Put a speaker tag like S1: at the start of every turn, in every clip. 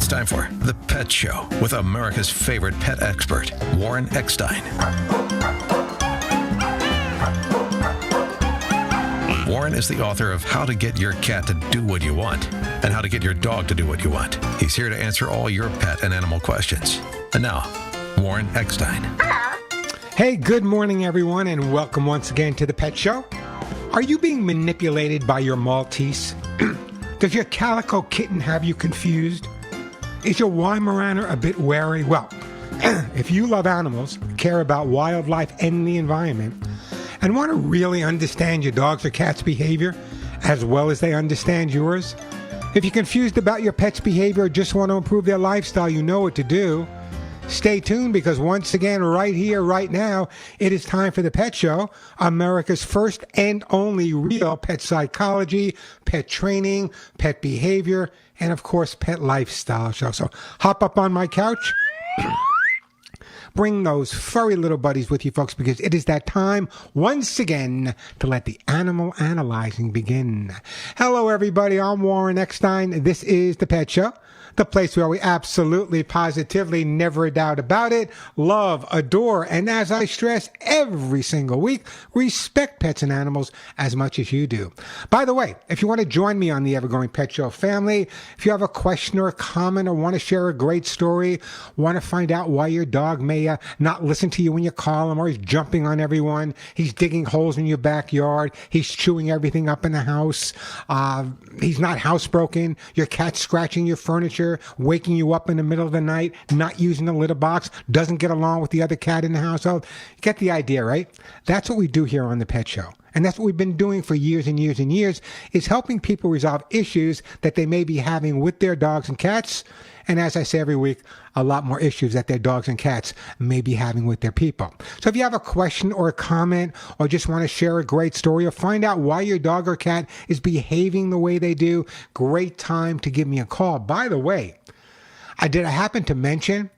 S1: It's time for The Pet Show with America's favorite pet expert, Warren Eckstein. Warren is the author of How to Get Your Cat to Do What You Want and How to Get Your Dog to Do What You Want. He's here to answer all your pet and animal questions. And now, Warren Eckstein.
S2: Hey, good morning, everyone, and welcome once again to The Pet Show. Are you being manipulated by your Maltese? Does your calico kitten have you confused? Is your Weimaraner a bit wary? Well, if you love animals, care about wildlife and the environment, and want to really understand your dog's or cat's behavior as well as they understand yours, if you're confused about your pet's behavior or just want to improve their lifestyle, you know what to do. Stay tuned because once again, right here, right now, it is time for The Pet Show, America's first and only real pet psychology, pet training, pet behavior, and of course, pet lifestyle show. So hop up on my couch. Bring those furry little buddies with you, folks, because it is that time once again to let the animal analyzing begin. Hello, everybody. I'm Warren Eckstein. This is The Pet Show, the place where we absolutely, positively, never a doubt about it, love, adore, and as I stress every single week, respect pets and animals as much as you do. By the way, if you want to join me on the Ever-Growing Pet Show family, if you have a question or a comment or want to share a great story, want to find out why your dog may not listen to you when you call him, or he's jumping on everyone, he's digging holes in your backyard, he's chewing everything up in the house, he's not housebroken, your cat's scratching your furniture, waking you up in the middle of the night, not using the litter box, doesn't get along with the other cat in the household. Get the idea, right? That's what we do here on The Pet Show. And that's what we've been doing for years and years and years, is helping people resolve issues that they may be having with their dogs and cats. And as I say every week, a lot more issues that their dogs and cats may be having with their people. So if you have a question or a comment, or just want to share a great story, or find out why your dog or cat is behaving the way they do, great time to give me a call. By the way, I happen to mention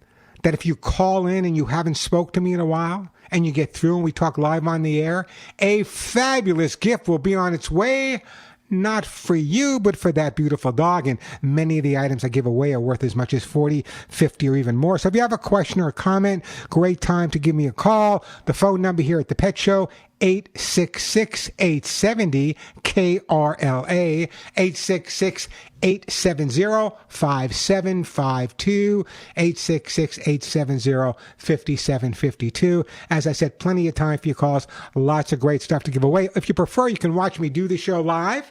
S2: that if you call in and you haven't spoke to me in a while, and you get through and we talk live on the air, a fabulous gift will be on its way. Not for you, but for that beautiful dog. And many of the items I give away are worth as much as $40, $50, or even more. So if you have a question or a comment, great time to give me a call. The phone number here at The Pet Show, 866-870-KRLA, 866-870-5752, 866-870-5752. As I said, plenty of time for your calls. Lots of great stuff to give away. If you prefer, you can watch me do the show live,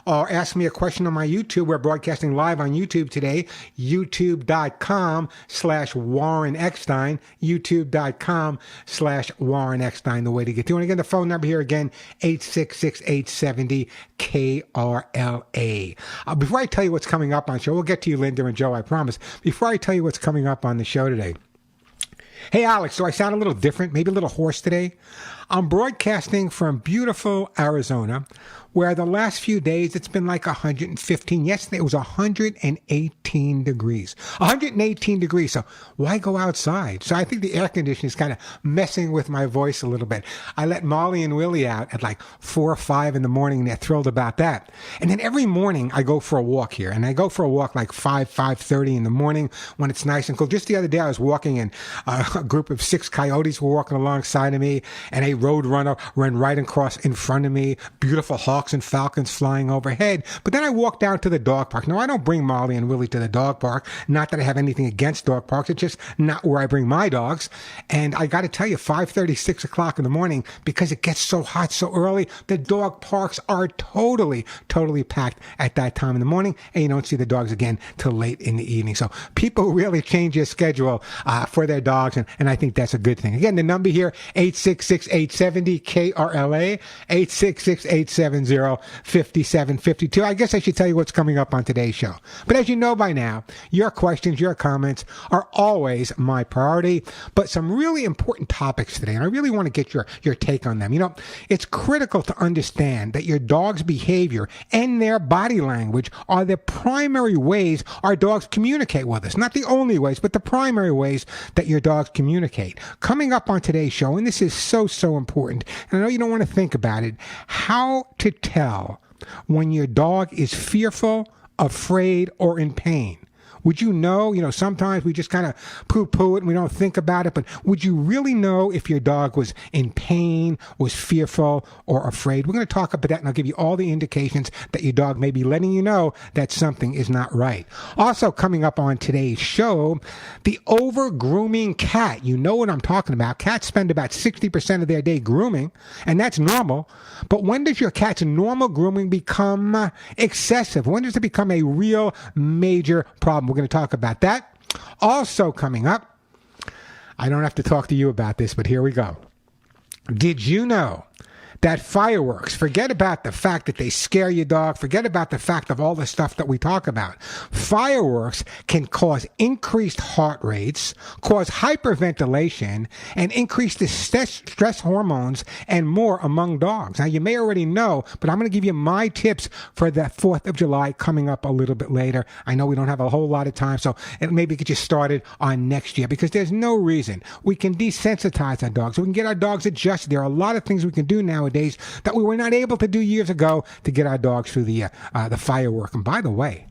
S2: or ask me a question on my YouTube. We're broadcasting live on YouTube today, youtube.com/Warren Eckstein, youtube.com/Warren Eckstein, the way to get to. And again, the phone number here again, 866-870-KRLA. Before I tell you what's coming up on the show, we'll get to you, Linda and Joe, I promise. Before I tell you what's coming up on the show today, hey, Alex, do I sound a little different, maybe a little hoarse today? I'm broadcasting from beautiful Arizona, where the last few days it's been like 115. Yesterday it was 118 degrees. 118 degrees. So why go outside? So I think the air conditioning is kind of messing with my voice a little bit. I let Molly and Willie out at like 4 or 5 in the morning, and they're thrilled about that. And then every morning I go for a walk here, and I go for a walk like 5:30 in the morning when it's nice and cool. Just the other day I was walking, and a group of 6 coyotes were walking alongside of me, and a roadrunner ran right across in front of me. Beautiful hawks and falcons flying overhead. But then I walked down to the dog park. Now, I don't bring Molly and Willie to the dog park. Not that I have anything against dog parks. It's just not where I bring my dogs. And I got to tell you, 5:30, 6 o'clock in the morning, because it gets so hot so early, the dog parks are totally packed at that time in the morning. And you don't see the dogs again till late in the evening. So people really change their schedule for their dogs. And I think that's a good thing. Again, the number here, 866-870-KRLA, 866-870-5752. I guess I should tell you what's coming up on today's show. But as you know by now, your questions, your comments are always my priority. But some really important topics today, and I really want to get your take on them. You know, it's critical to understand that your dog's behavior and their body language are the primary ways our dogs communicate with us. Not the only ways, but the primary ways that your dogs communicate. Coming up on today's show, and this is so important, and I know you don't want to think about it, how to tell when your dog is fearful, afraid, or in pain. Would you know? Sometimes we just kind of poo-poo it and we don't think about it, but would you really know if your dog was in pain, was fearful, or afraid? We're going to talk about that, and I'll give you all the indications that your dog may be letting you know that something is not right. Also, coming up on today's show, the over-grooming cat. You know what I'm talking about. Cats spend about 60% of their day grooming, and that's normal. But when does your cat's normal grooming become excessive? When does it become a real major problem? We're going to talk about that. Also coming up, I don't have to talk to you about this, but here we go. Did you know that fireworks, forget about the fact that they scare your dog, forget about the fact of all the stuff that we talk about. Fireworks can cause increased heart rates, cause hyperventilation, and increase the stress hormones and more among dogs. Now, you may already know, but I'm going to give you my tips for the 4th of July coming up a little bit later. I know we don't have a whole lot of time, so it maybe get you started on next year, because there's no reason. We can desensitize our dogs. We can get our dogs adjusted. There are a lot of things we can do nowadays that we were not able to do years ago to get our dogs through the firework. And by the way,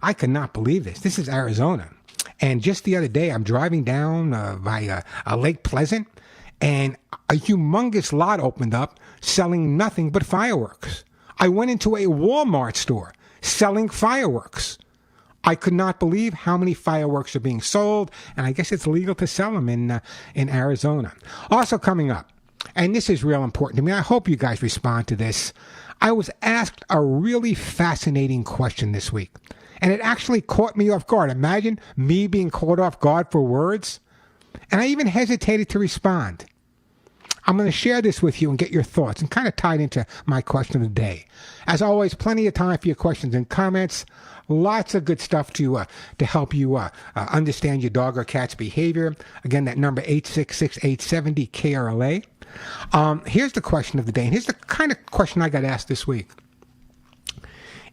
S2: I could not believe this. This is Arizona. And just the other day, I'm driving down by Lake Pleasant, and a humongous lot opened up selling nothing but fireworks. I went into a Walmart store selling fireworks. I could not believe how many fireworks are being sold, and I guess it's legal to sell them in Arizona. Also coming up, and this is real important to me, I hope you guys respond to this. I was asked a really fascinating question this week, and it actually caught me off guard. Imagine me being caught off guard for words, and I even hesitated to respond. I'm going to share this with you and get your thoughts, and kind of tied into my question of the day. As always, plenty of time for your questions and comments. Lots of good stuff to help you understand your dog or cat's behavior. Again, that number 866-870-KRLA. Here's the question of the day, and here's the kind of question I got asked this week.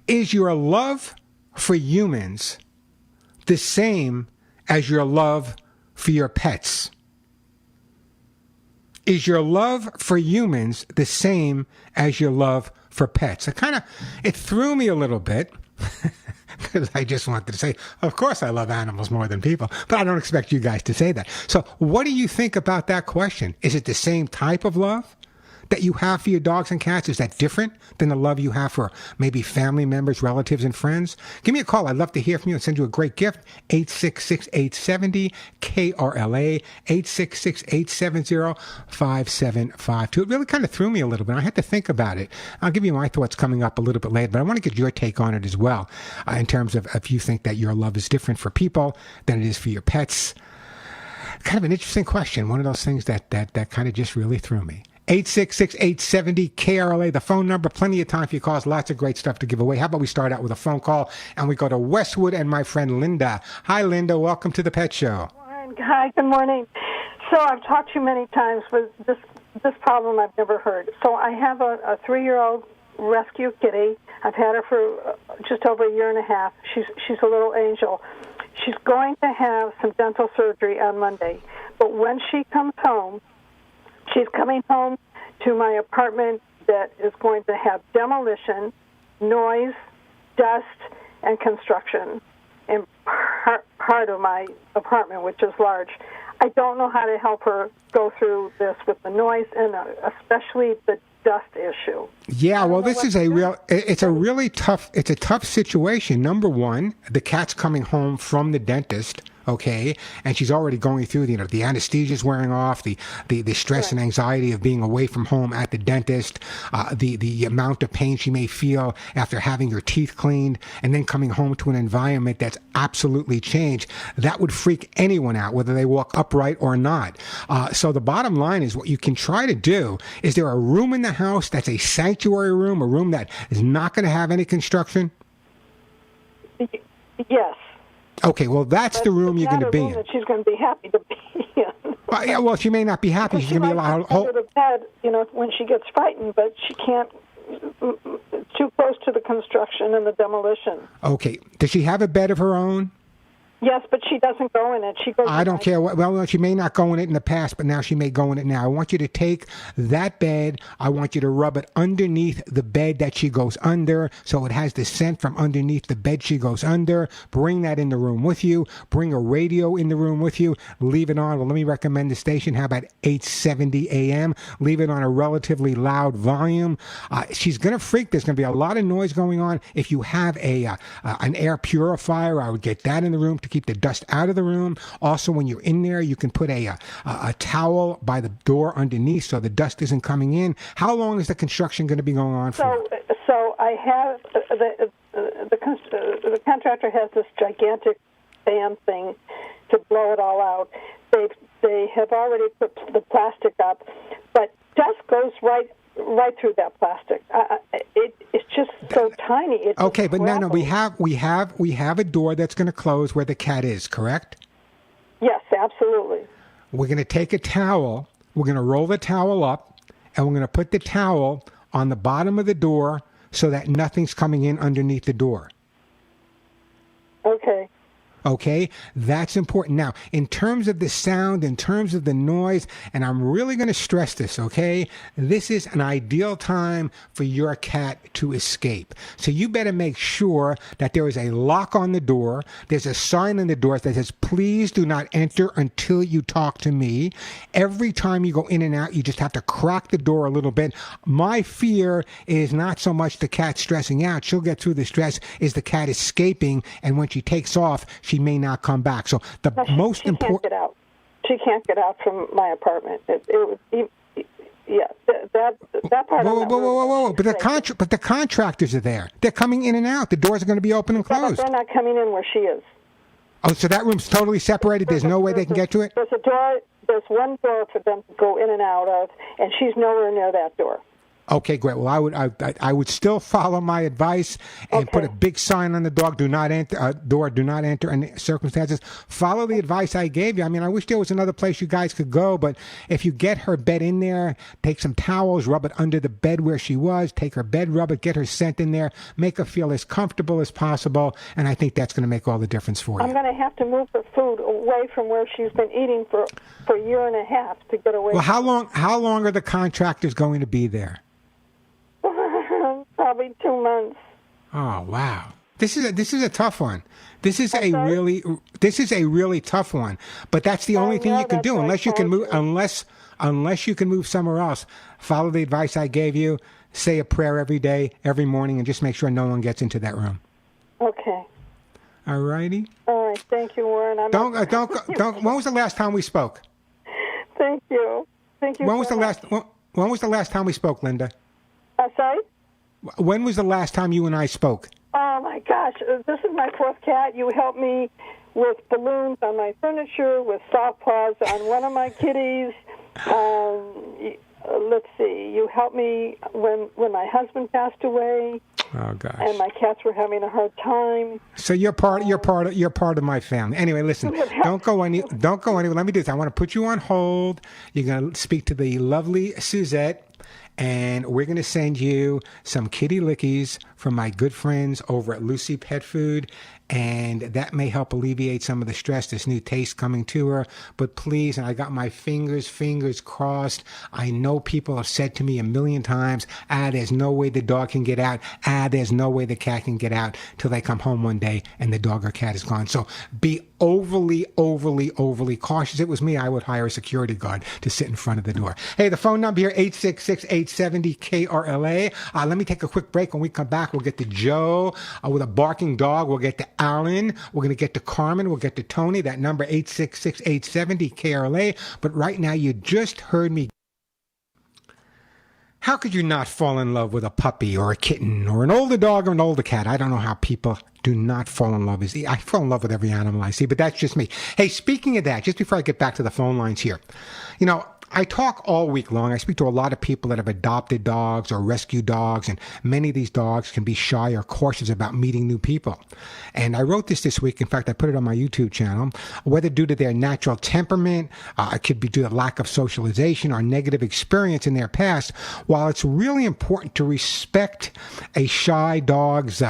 S2: Is your love for humans the same as your love for your pets? Is your love for humans the same as your love for pets? It threw me a little bit. Because I just wanted to say, of course I love animals more than people, but I don't expect you guys to say that. So what do you think about that question? Is it the same type of love that you have for your dogs and cats? Is that different than the love you have for maybe family members, relatives, and friends? Give me a call. I'd love to hear from you and send you a great gift. 866-870-KRLA, 866-870-5752. It really kind of threw me a little bit. I had to think about it. I'll give you my thoughts coming up a little bit later, but I want to get your take on it as well, in terms of if you think that your love is different for people than it is for your pets. Kind of an interesting question. One of those things that kind of just really threw me. 866-870-KRLA, the phone number. Plenty of time for your calls. Lots of great stuff to give away. How about we start out with a phone call and we go to Westwood and my friend Linda. Hi, Linda. Welcome to the Pet Show.
S3: Hi, good morning. So I've talked to you many times with this problem I've never heard. So I have a 3-year-old rescue kitty. I've had her for just over a year and a half. She's a little angel. She's going to have some dental surgery on Monday. But when she comes home, she's coming home to my apartment that is going to have demolition, noise, dust, and construction in part of my apartment, which is large. I don't know how to help her go through this with the noise and especially the dust issue.
S2: Yeah, well, this is it's a tough situation. Number one, the cat's coming home from the dentist, okay, and she's already going through the anesthesia's wearing off, the stress and anxiety of being away from home at the dentist, the amount of pain she may feel after having her teeth cleaned, and then coming home to an environment that's absolutely changed. That would freak anyone out, whether they walk upright or not. So the bottom line is, what you can try to do is, there a room in the house that's a sanctuary room, a room that is not going to have any construction?
S3: Yes.
S2: Okay, well, that's the room you're going to be in.
S3: That she's going to be happy to be in.
S2: Yeah, well, she may not be happy. She's going to be allowed.
S3: She might go to bed, when she gets frightened, but she can't. It's too close to the construction and the demolition.
S2: Okay. Does she have a bed of her own?
S3: Yes, but she doesn't go in it. She goes.
S2: I don't care. Well, she may not go in it in the past, but now she may go in it now. I want you to take that bed. I want you to rub it underneath the bed that she goes under, so it has the scent from underneath the bed she goes under. Bring that in the room with you. Bring a radio in the room with you. Leave it on. Well, let me recommend the station. How about 870 AM? Leave it on a relatively loud volume. She's going to freak. There's going to be a lot of noise going on. If you have an air purifier, I would get that in the room to keep the dust out of the room. Also, when you're in there, you can put a towel by the door underneath so the dust isn't coming in. How long is the construction going to be going on for?
S3: So I have the contractor has this gigantic fan thing to blow it all out. They have already put the plastic up, but dust goes right through that plastic. It's just so tiny. It's
S2: okay, but no, we have a door that's going to close where the cat is, correct?
S3: Yes, absolutely.
S2: We're going to take a towel. We're going to roll the towel up, and we're going to put the towel on the bottom of the door so that nothing's coming in underneath the door.
S3: Okay.
S2: Okay, that's important. Now, in terms of the sound, in terms of the noise, and I'm really going to stress this, okay? This is an ideal time for your cat to escape. So you better make sure that there is a lock on the door. There's a sign on the door that says, please do not enter until you talk to me. Every time you go in and out, you just have to crack the door a little bit. My fear is not so much the cat stressing out. She'll get through the stress, is the cat escaping, and when she takes off, she may not come back. So the most important.
S3: Can't get out. She can't get out from my apartment. That part.
S2: Whoa! But the contractors are there. They're coming in and out. The doors are going to be open and closed.
S3: They're not coming in where she is.
S2: Oh, so that room's totally separated. There's no way they can get to it.
S3: There's a door. There's one door for them to go in and out of, and she's nowhere near that door.
S2: Okay, great. Well, I would still follow my advice and put a big sign on the door. Do not enter any circumstances. Follow the advice I gave you. I mean, I wish there was another place you guys could go, but if you get her bed in there, take some towels, rub it under the bed where she was, take her bed, rub it, get her scent in there, make her feel as comfortable as possible, and I think that's going to make all the difference for you.
S3: I'm going to have to move her food away from where she's been eating for a year and a half to get away.
S2: Well, how long are the contractors going to be there?
S3: Probably 2 months.
S2: Oh wow, this is a tough one. This is a really tough one. But that's the only thing you can do unless you can move. Unless you can move somewhere else. Follow the advice I gave you. Say a prayer every day, every morning, and just make sure no one gets into that room.
S3: Okay.
S2: All righty.
S3: All right. Thank you, Warren.
S2: Don't. When was the last time we spoke?
S3: Thank you. Thank you.
S2: When was the last time we spoke, Linda?
S3: Sorry?
S2: When was the last time you and I spoke?
S3: Oh, my gosh. This is my fourth cat. You helped me with balloons on my furniture, with soft paws on one of my kitties. Let's see. You helped me when my husband passed away.
S2: Oh gosh.
S3: And my cats were having a hard time.
S2: So you're part of my family. Anyway, listen. Don't go anywhere. Let me do this. I want to put you on hold. You're going to speak to the lovely Suzette. And we're going to send you some kitty lickies from my good friends over at Lucy Pet Food. And that may help alleviate some of the stress, this new taste coming to her. But please, and I got my fingers crossed. I know people have said to me a million times, there's no way the dog can get out. There's no way the cat can get out, till they come home one day and the dog or cat is gone. So be overly cautious. If it was me, I would hire a security guard to sit in front of the door. Hey, the phone number here, 866-870-KRLA. Let me take a quick break. When we come back, we'll get to Joe with a barking dog. We'll get to Alan. We're going to get to Carmen. We'll get to Tony. That number, 866-870-KRLA. But right now, you just heard me. How could you not fall in love with a puppy or a kitten or an older dog or an older cat? I don't know how people do not fall in love. I fall in love with every animal I see, but that's just me. Hey, speaking of that, just before I get back to the phone lines here, I talk all week long. I speak to a lot of people that have adopted dogs or rescue dogs, and many of these dogs can be shy or cautious about meeting new people. And I wrote this week. In fact, I put it on my YouTube channel. Whether due to their natural temperament, it could be due to lack of socialization or negative experience in their past, while it's really important to respect a shy dog's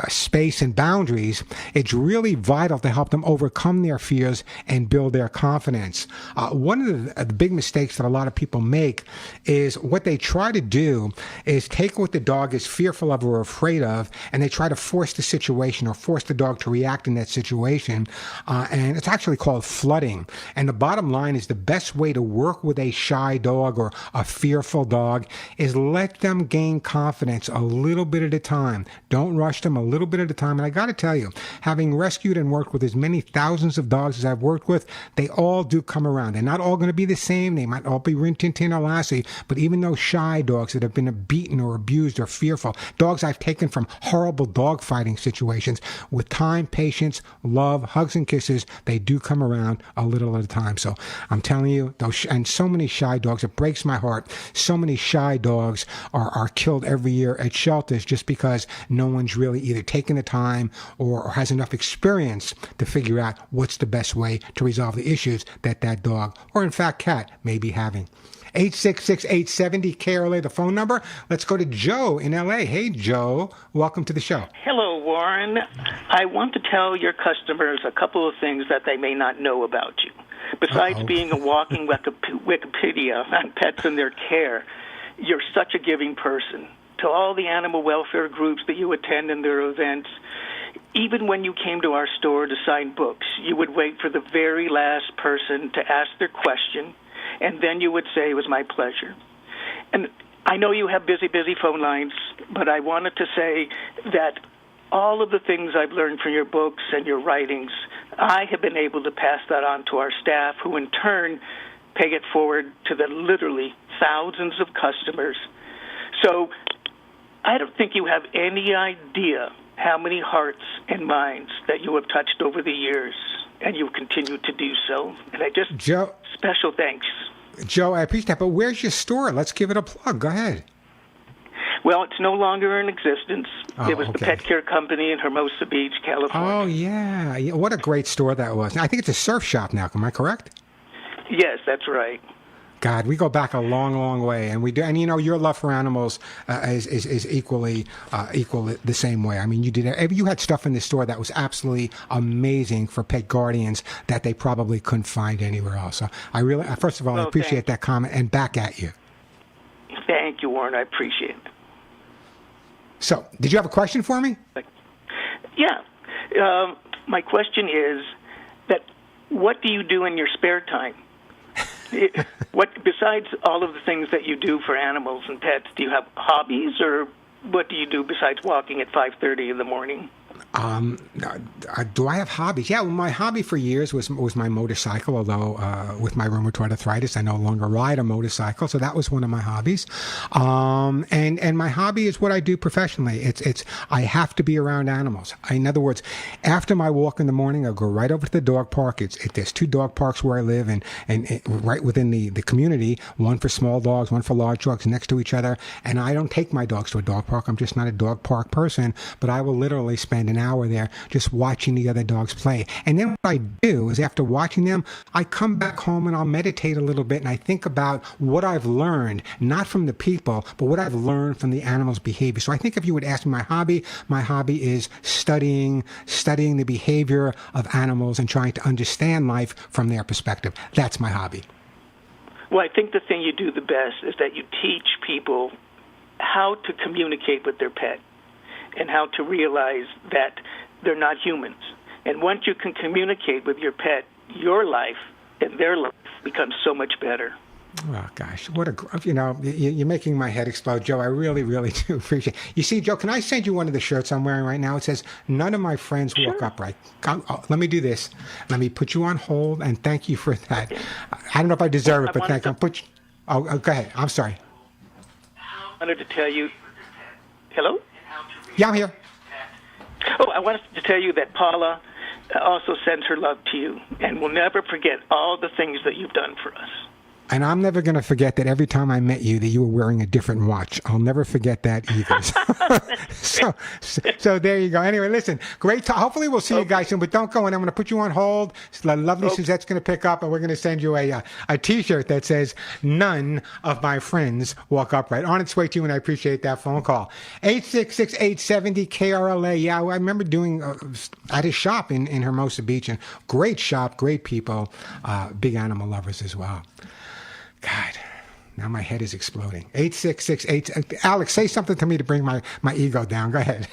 S2: space and boundaries, it's really vital to help them overcome their fears and build their confidence. One of the big mistakes that a lot of people make is what they try to do is take what the dog is fearful of or afraid of, and they try to force the situation or force the dog to react in that situation. And it's actually called flooding. And the bottom line is the best way to work with a shy dog or a fearful dog is let them gain confidence a little bit at a time. Don't rush them, a little bit at a time. And I got to tell you, having rescued and worked with as many thousands of dogs as I've worked with, they all do come around. They're not all going to be the same. They might all be Rin Tin Tin or Lassie, but even those shy dogs that have been beaten or abused or fearful, dogs I've taken from horrible dog fighting situations, with time, patience, love, hugs and kisses, they do come around a little at a time. So I'm telling you, and so many shy dogs, it breaks my heart. So many shy dogs are killed every year at shelters just because no one's really either taken the time or has enough experience to figure out what's the best way to resolve the issues that dog, or in fact cat, may be having. 866-870-KRLA, the phone number. Let's go to Joe in L.A. Hey, Joe. Welcome to the show.
S4: Hello, Warren. I want to tell your customers a couple of things that they may not know about you. Besides being a walking Wikipedia on pets and their care, you're such a giving person. To all the animal welfare groups that you attend and their events, even when you came to our store to sign books, you would wait for the very last person to ask their question, and then you would say, it was my pleasure. And I know you have busy phone lines, but I wanted to say that all of the things I've learned from your books and your writings, I have been able to pass that on to our staff, who in turn pay it forward to the literally thousands of customers. So I don't think you have any idea how many hearts and minds that you have touched over the years, and you continue to do so. And I just,
S2: Joe,
S4: special thanks.
S2: Joe, I appreciate that, but where's your store? Let's give it a plug. Go ahead.
S4: Well, it's no longer in existence.
S2: Oh,
S4: it was the Pet Care Company in Hermosa Beach, California.
S2: Oh, yeah. What a great store that was. I think it's a surf shop now. Am I correct?
S4: Yes, that's right.
S2: God, we go back a long, long way, and we do. And you know, your love for animals is equally the same way. I mean, you had stuff in the store that was absolutely amazing for pet guardians that they probably couldn't find anywhere else. So I really, first of all, I appreciate that comment, and back at you.
S4: Thank you, Warren. I appreciate it.
S2: So, did you have a question for me?
S4: Yeah. My question is that what do you do in your spare time? What, besides all of the things that you do for animals and pets, do you have hobbies, or what do you do besides walking at 5:30 in the morning?
S2: Do I have hobbies? Yeah, well, my hobby for years was my motorcycle, although with my rheumatoid arthritis, I no longer ride a motorcycle, so that was one of my hobbies. And my hobby is what I do professionally. It's I have to be around animals. In other words, after my walk in the morning, I'll go right over to the dog park. There's 2 dog parks where I live, and right within the community, one for small dogs, one for large dogs, next to each other. And I don't take my dogs to a dog park. I'm just not a dog park person, but I will literally spend an hour there just watching the other dogs play. And then what I do is, after watching them, I come back home and I'll meditate a little bit, and I think about what I've learned, not from the people, but what I've learned from the animals' behavior. So I think if you would ask me my hobby is studying the behavior of animals and trying to understand life from their perspective. That's my hobby.
S4: Well, I think the thing you do the best is that you teach people how to communicate with their pet and how to realize that they're not humans. And once you can communicate with your pet, your life and their life becomes so much better.
S2: Oh, gosh, you're making my head explode, Joe. I really, really do appreciate it. You see, Joe, can I send you one of the shirts I'm wearing right now? It says, "None of my friends walk upright." Let me do this. Let me put you on hold, and thank you for that. I don't know if I deserve it, but thank you. Go ahead. I'm sorry.
S4: I wanted to tell you... Hello?
S2: Yeah, I'm here.
S4: I wanted to tell you that Paula also sends her love to you and will never forget all the things that you've done for us.
S2: And I'm never going to forget that every time I met you that you were wearing a different watch. I'll never forget that either. so there you go. Anyway, listen, great talk. Hopefully we'll see you guys soon, but don't go in. I'm going to put you on hold. Lovely Suzette's going to pick up, and we're going to send you a T-shirt that says, "None of my friends walk upright." On its way to you, and I appreciate that phone call. 866-870-KRLA. Yeah, I remember doing at a shop in Hermosa Beach, and great shop, great people, big animal lovers as well. God, now my head is exploding. 866-8... Alex, say something to me to bring my ego down. Go ahead.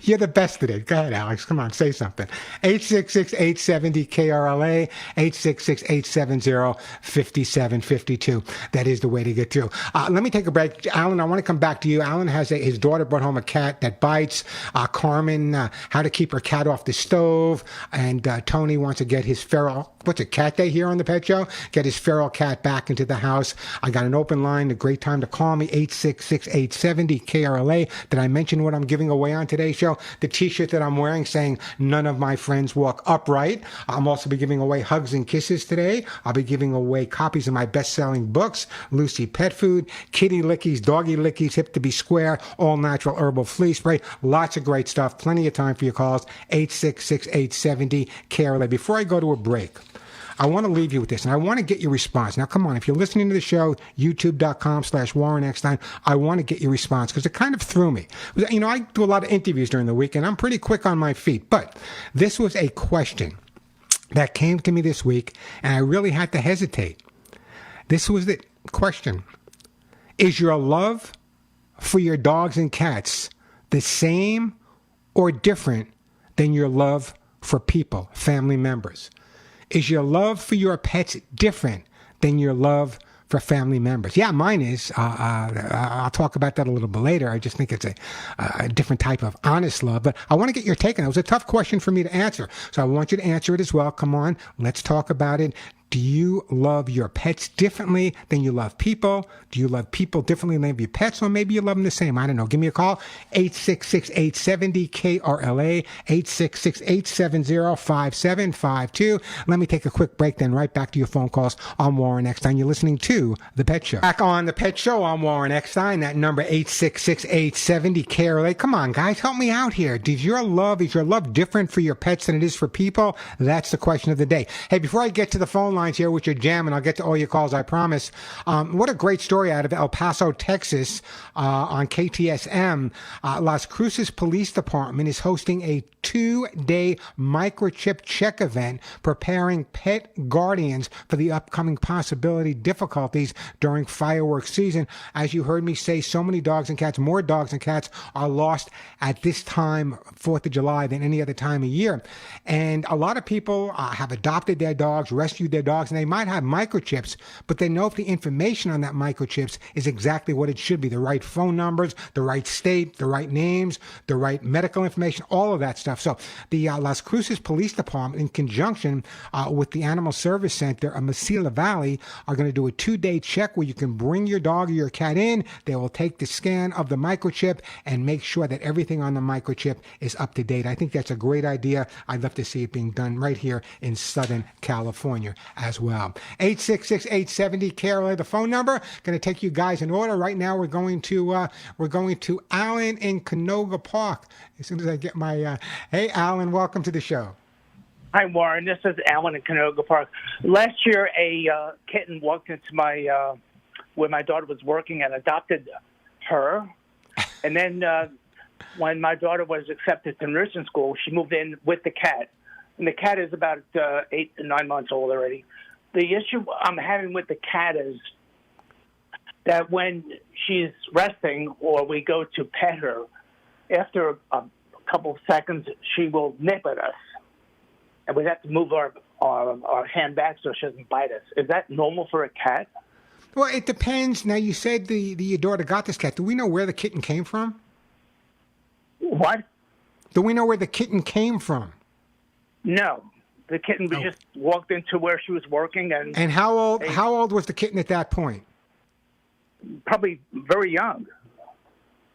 S2: You're the best at it. Go ahead, Alex. Come on, say something. 866-870-KRLA, 866-870-5752. That is the way to get through. Let me take a break. Alan, I want to come back to you. Alan has his daughter brought home a cat that bites. Carmen, how to keep her cat off the stove. And Tony wants to get his feral, what's it, cat day here on the Pet Show? Get his feral cat back into the house. I got an open line, a great time to call me, 866-870-KRLA. Did I mention what I'm giving away on today's show? The T-shirt that I'm wearing saying, "None of my friends walk upright." I'm also be giving away hugs and kisses today. I'll be giving away copies of my best-selling books, Lucy Pet Food, Kitty Lickies, Doggy Lickies, Hip to be Square, All Natural Herbal Flea Spray. Lots of great stuff. Plenty of time for your calls. 866-870-KRLA. Before I go to a break, I want to leave you with this, and I want to get your response. Now, come on, if you're listening to the show, youtube.com/Warren Eckstein, I want to get your response because it kind of threw me. You know, I do a lot of interviews during the week, and I'm pretty quick on my feet, but this was a question that came to me this week, and I really had to hesitate. This was the question. Is your love for your dogs and cats the same or different than your love for people, family members? Is your love for your pets different than your love for family members? Yeah, mine is. I'll talk about that a little bit later. I just think it's a different type of honest love. But I want to get your take on it. It was a tough question for me to answer. So I want you to answer it as well. Come on, let's talk about it. Do you love your pets differently than you love people? Do you love people differently than your pets? Or maybe you love them the same. I don't know. Give me a call. 866-870-KRLA, 866-870-5752. Let me take a quick break, then right back to your phone calls. I'm Warren Eckstein. You're listening to The Pet Show. Back on The Pet Show, I'm Warren Eckstein. That number, 866-870-KRLA. Come on, guys, help me out here. Is your love different for your pets than it is for people? That's the question of the day. Hey, before I get to the phone line here with your jam, and I'll get to all your calls, I promise. What a great story out of El Paso, Texas, on KTSM. Las Cruces Police Department is hosting a 2-day microchip check event, preparing pet guardians for the upcoming possibility difficulties during fireworks season. As you heard me say, so many dogs and cats, more dogs and cats are lost at this time, 4th of July, than any other time of year. And a lot of people have adopted their dogs, rescued their dogs, and they might have microchips, but they know if the information on that microchips is exactly what it should be, the right phone numbers, the right state, the right names, the right medical information, all of that stuff. So the Las Cruces Police Department, in conjunction with the Animal Service Center of Mesilla Valley, are going to do a 2-day check where you can bring your dog or your cat in. They will take the scan of the microchip and make sure that everything on the microchip is up to date. I think that's a great idea. I'd love to see it being done right here in Southern California as well. 866-870-KRLA, the phone number. Going to take you guys in order. Right now we're going to Alan in Canoga Park. As soon as I get my hey Alan, welcome to the show.
S5: Hi Warren, this is Alan in Canoga Park. Last year a kitten walked into my where my daughter was working and adopted her. And then when my daughter was accepted to nursing school, she moved in with the cat. And the cat is about 8 to 9 months old already. The issue I'm having with the cat is that when she's resting or we go to pet her, after a couple of seconds, she will nip at us. And we have to move our hand back so she doesn't bite us. Is that normal for a cat?
S2: Well, it depends. Now, you said your daughter got this cat. Do we know where the kitten came from?
S5: What?
S2: Do we know where the kitten came from?
S5: No. The kitten just walked into where she was working. And
S2: how old was the kitten at that point?
S5: Probably very young.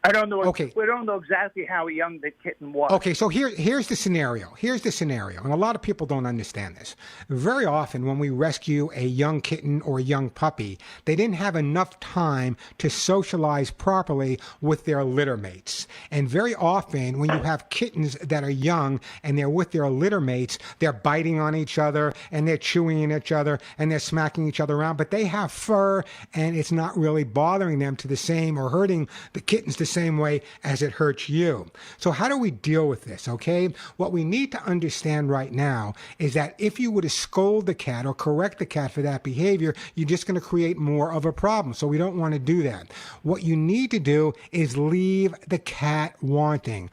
S5: I don't know.
S2: Okay.
S5: We don't know exactly how young the kitten was.
S2: Okay, so here's the scenario. Here's the scenario, and a lot of people don't understand this. Very often when we rescue a young kitten or a young puppy, they didn't have enough time to socialize properly with their litter mates. And very often when you have kittens that are young and they're with their litter mates, they're biting on each other and they're chewing in each other and they're smacking each other around, but they have fur and it's not really bothering them to the same or hurting the kittens the same way as it hurts you. So how do we deal with this, okay? What we need to understand right now is that if you were to scold the cat or correct the cat for that behavior, you're just going to create more of a problem. So we don't want to do that. What you need to do is leave the cat wanting.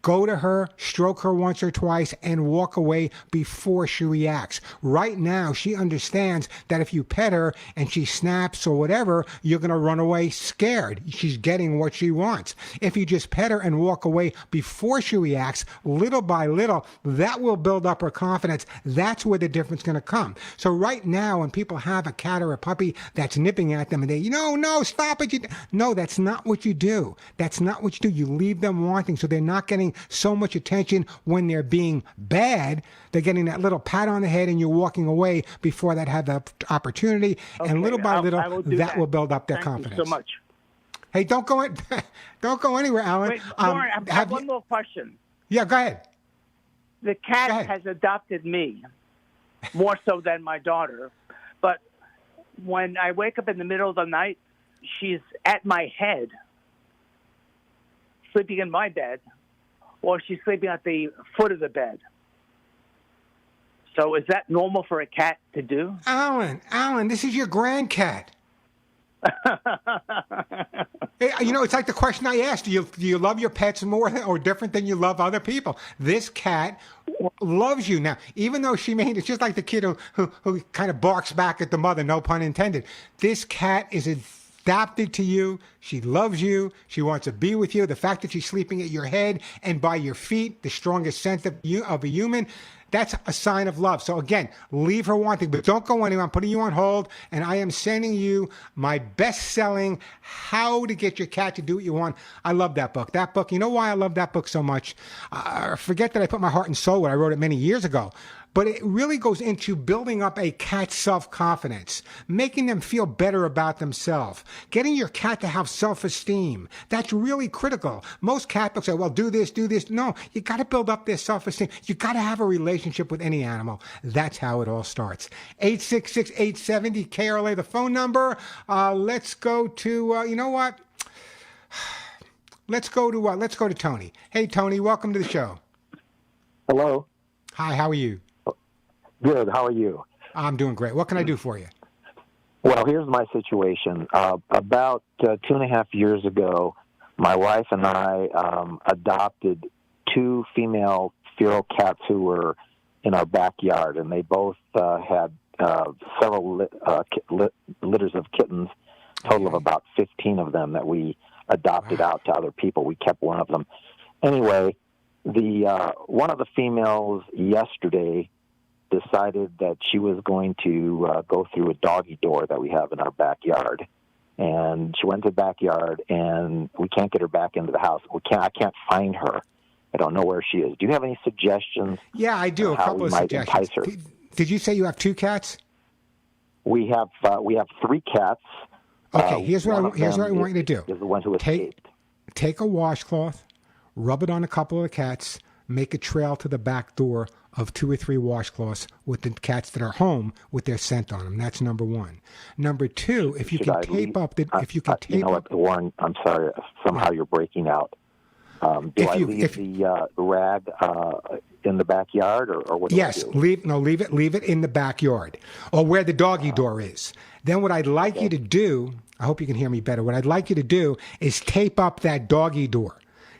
S2: Go to her, stroke her once or twice, and walk away before she reacts. Right now, she understands that if you pet her and she snaps or whatever, you're going to run away scared. She's getting what she wants. If you just pet her and walk away before she reacts, little by little, that will build up her confidence. That's where the difference is going to come. So right now, when people have a cat or a puppy that's nipping at them and they, no, stop it. No, that's not what you do. That's not what you do. You leave them wanting, so they're not getting so much attention when they're being bad. They're getting that little pat on the head and you're walking away before that had the opportunity.
S5: Okay,
S2: and little by little, that will build up their
S5: Thank
S2: confidence.
S5: you so much.
S2: Hey, don't go anywhere, Alan.
S5: Wait, Lauren, I have one more question.
S2: Yeah, go ahead.
S5: The cat has adopted me more so than my daughter. But when I wake up in the middle of the night, she's at my head, sleeping in my bed, or she's sleeping at the foot of the bed. So is that normal for a cat to do?
S2: Alan, this is your grandcat. Hey, it's like the question I asked. Do you love your pets more or different than you love other people? This cat loves you. Now, even though it's just like the kid who kind of barks back at the mother, no pun intended. This cat is adapted to you. She loves you. She wants to be with you. The fact that she's sleeping at your head and by your feet, the strongest sense of a human, that's a sign of love. So again, leave her wanting, but don't go anywhere. I'm putting you on hold, and I am sending you my best-selling How to Get Your Cat to Do What You Want. I love that book. That book, you know why I love that book so much? Forget that I put my heart and soul when I wrote it many years ago. But it really goes into building up a cat's self-confidence, making them feel better about themselves, getting your cat to have self-esteem. That's really critical. Most cat books say, well, do this. No, you got to build up their self-esteem. You got to have a relationship with any animal. That's how it all starts. 866-870-KRLA, the phone number. Let's go to, you know what? Let's go to Tony. Hey, Tony, welcome to the show.
S6: Hello.
S2: Hi, how are you?
S6: Good. How are you?
S2: I'm doing great. What can I do for you?
S6: Well, here's my situation. About 2.5 years ago, my wife and I adopted 2 female feral cats who were in our backyard, and they both had several litters of kittens, total of about 15 of them that we adopted out to other people. We kept one of them. Anyway, the one of the females yesterday decided that she was going to go through a doggy door that we have in our backyard. And she went to the backyard, and we can't get her back into the house. I can't find her. I don't know where she is. Do you have any suggestions?
S2: Yeah, I do. A couple of suggestions. Did you say you have 2 cats?
S6: We have 3 cats.
S2: Okay, here's what I want you to do.
S6: Is the one who escaped.
S2: Take a washcloth, rub it on a couple of the cats, make a trail to the back door of 2 or 3 washcloths with the cats that are home with their scent on them. That's number 1. Number 2, if you can tape up the, if you can tape
S6: you know what, Warren? I'm sorry. Somehow you're breaking out. Do I leave the rag in the backyard, or what?
S2: Yes, leave it in the backyard, or where the doggy door is. Then what I'd like you to do, I hope you can hear me better. What I'd like you to do is tape up that doggy door.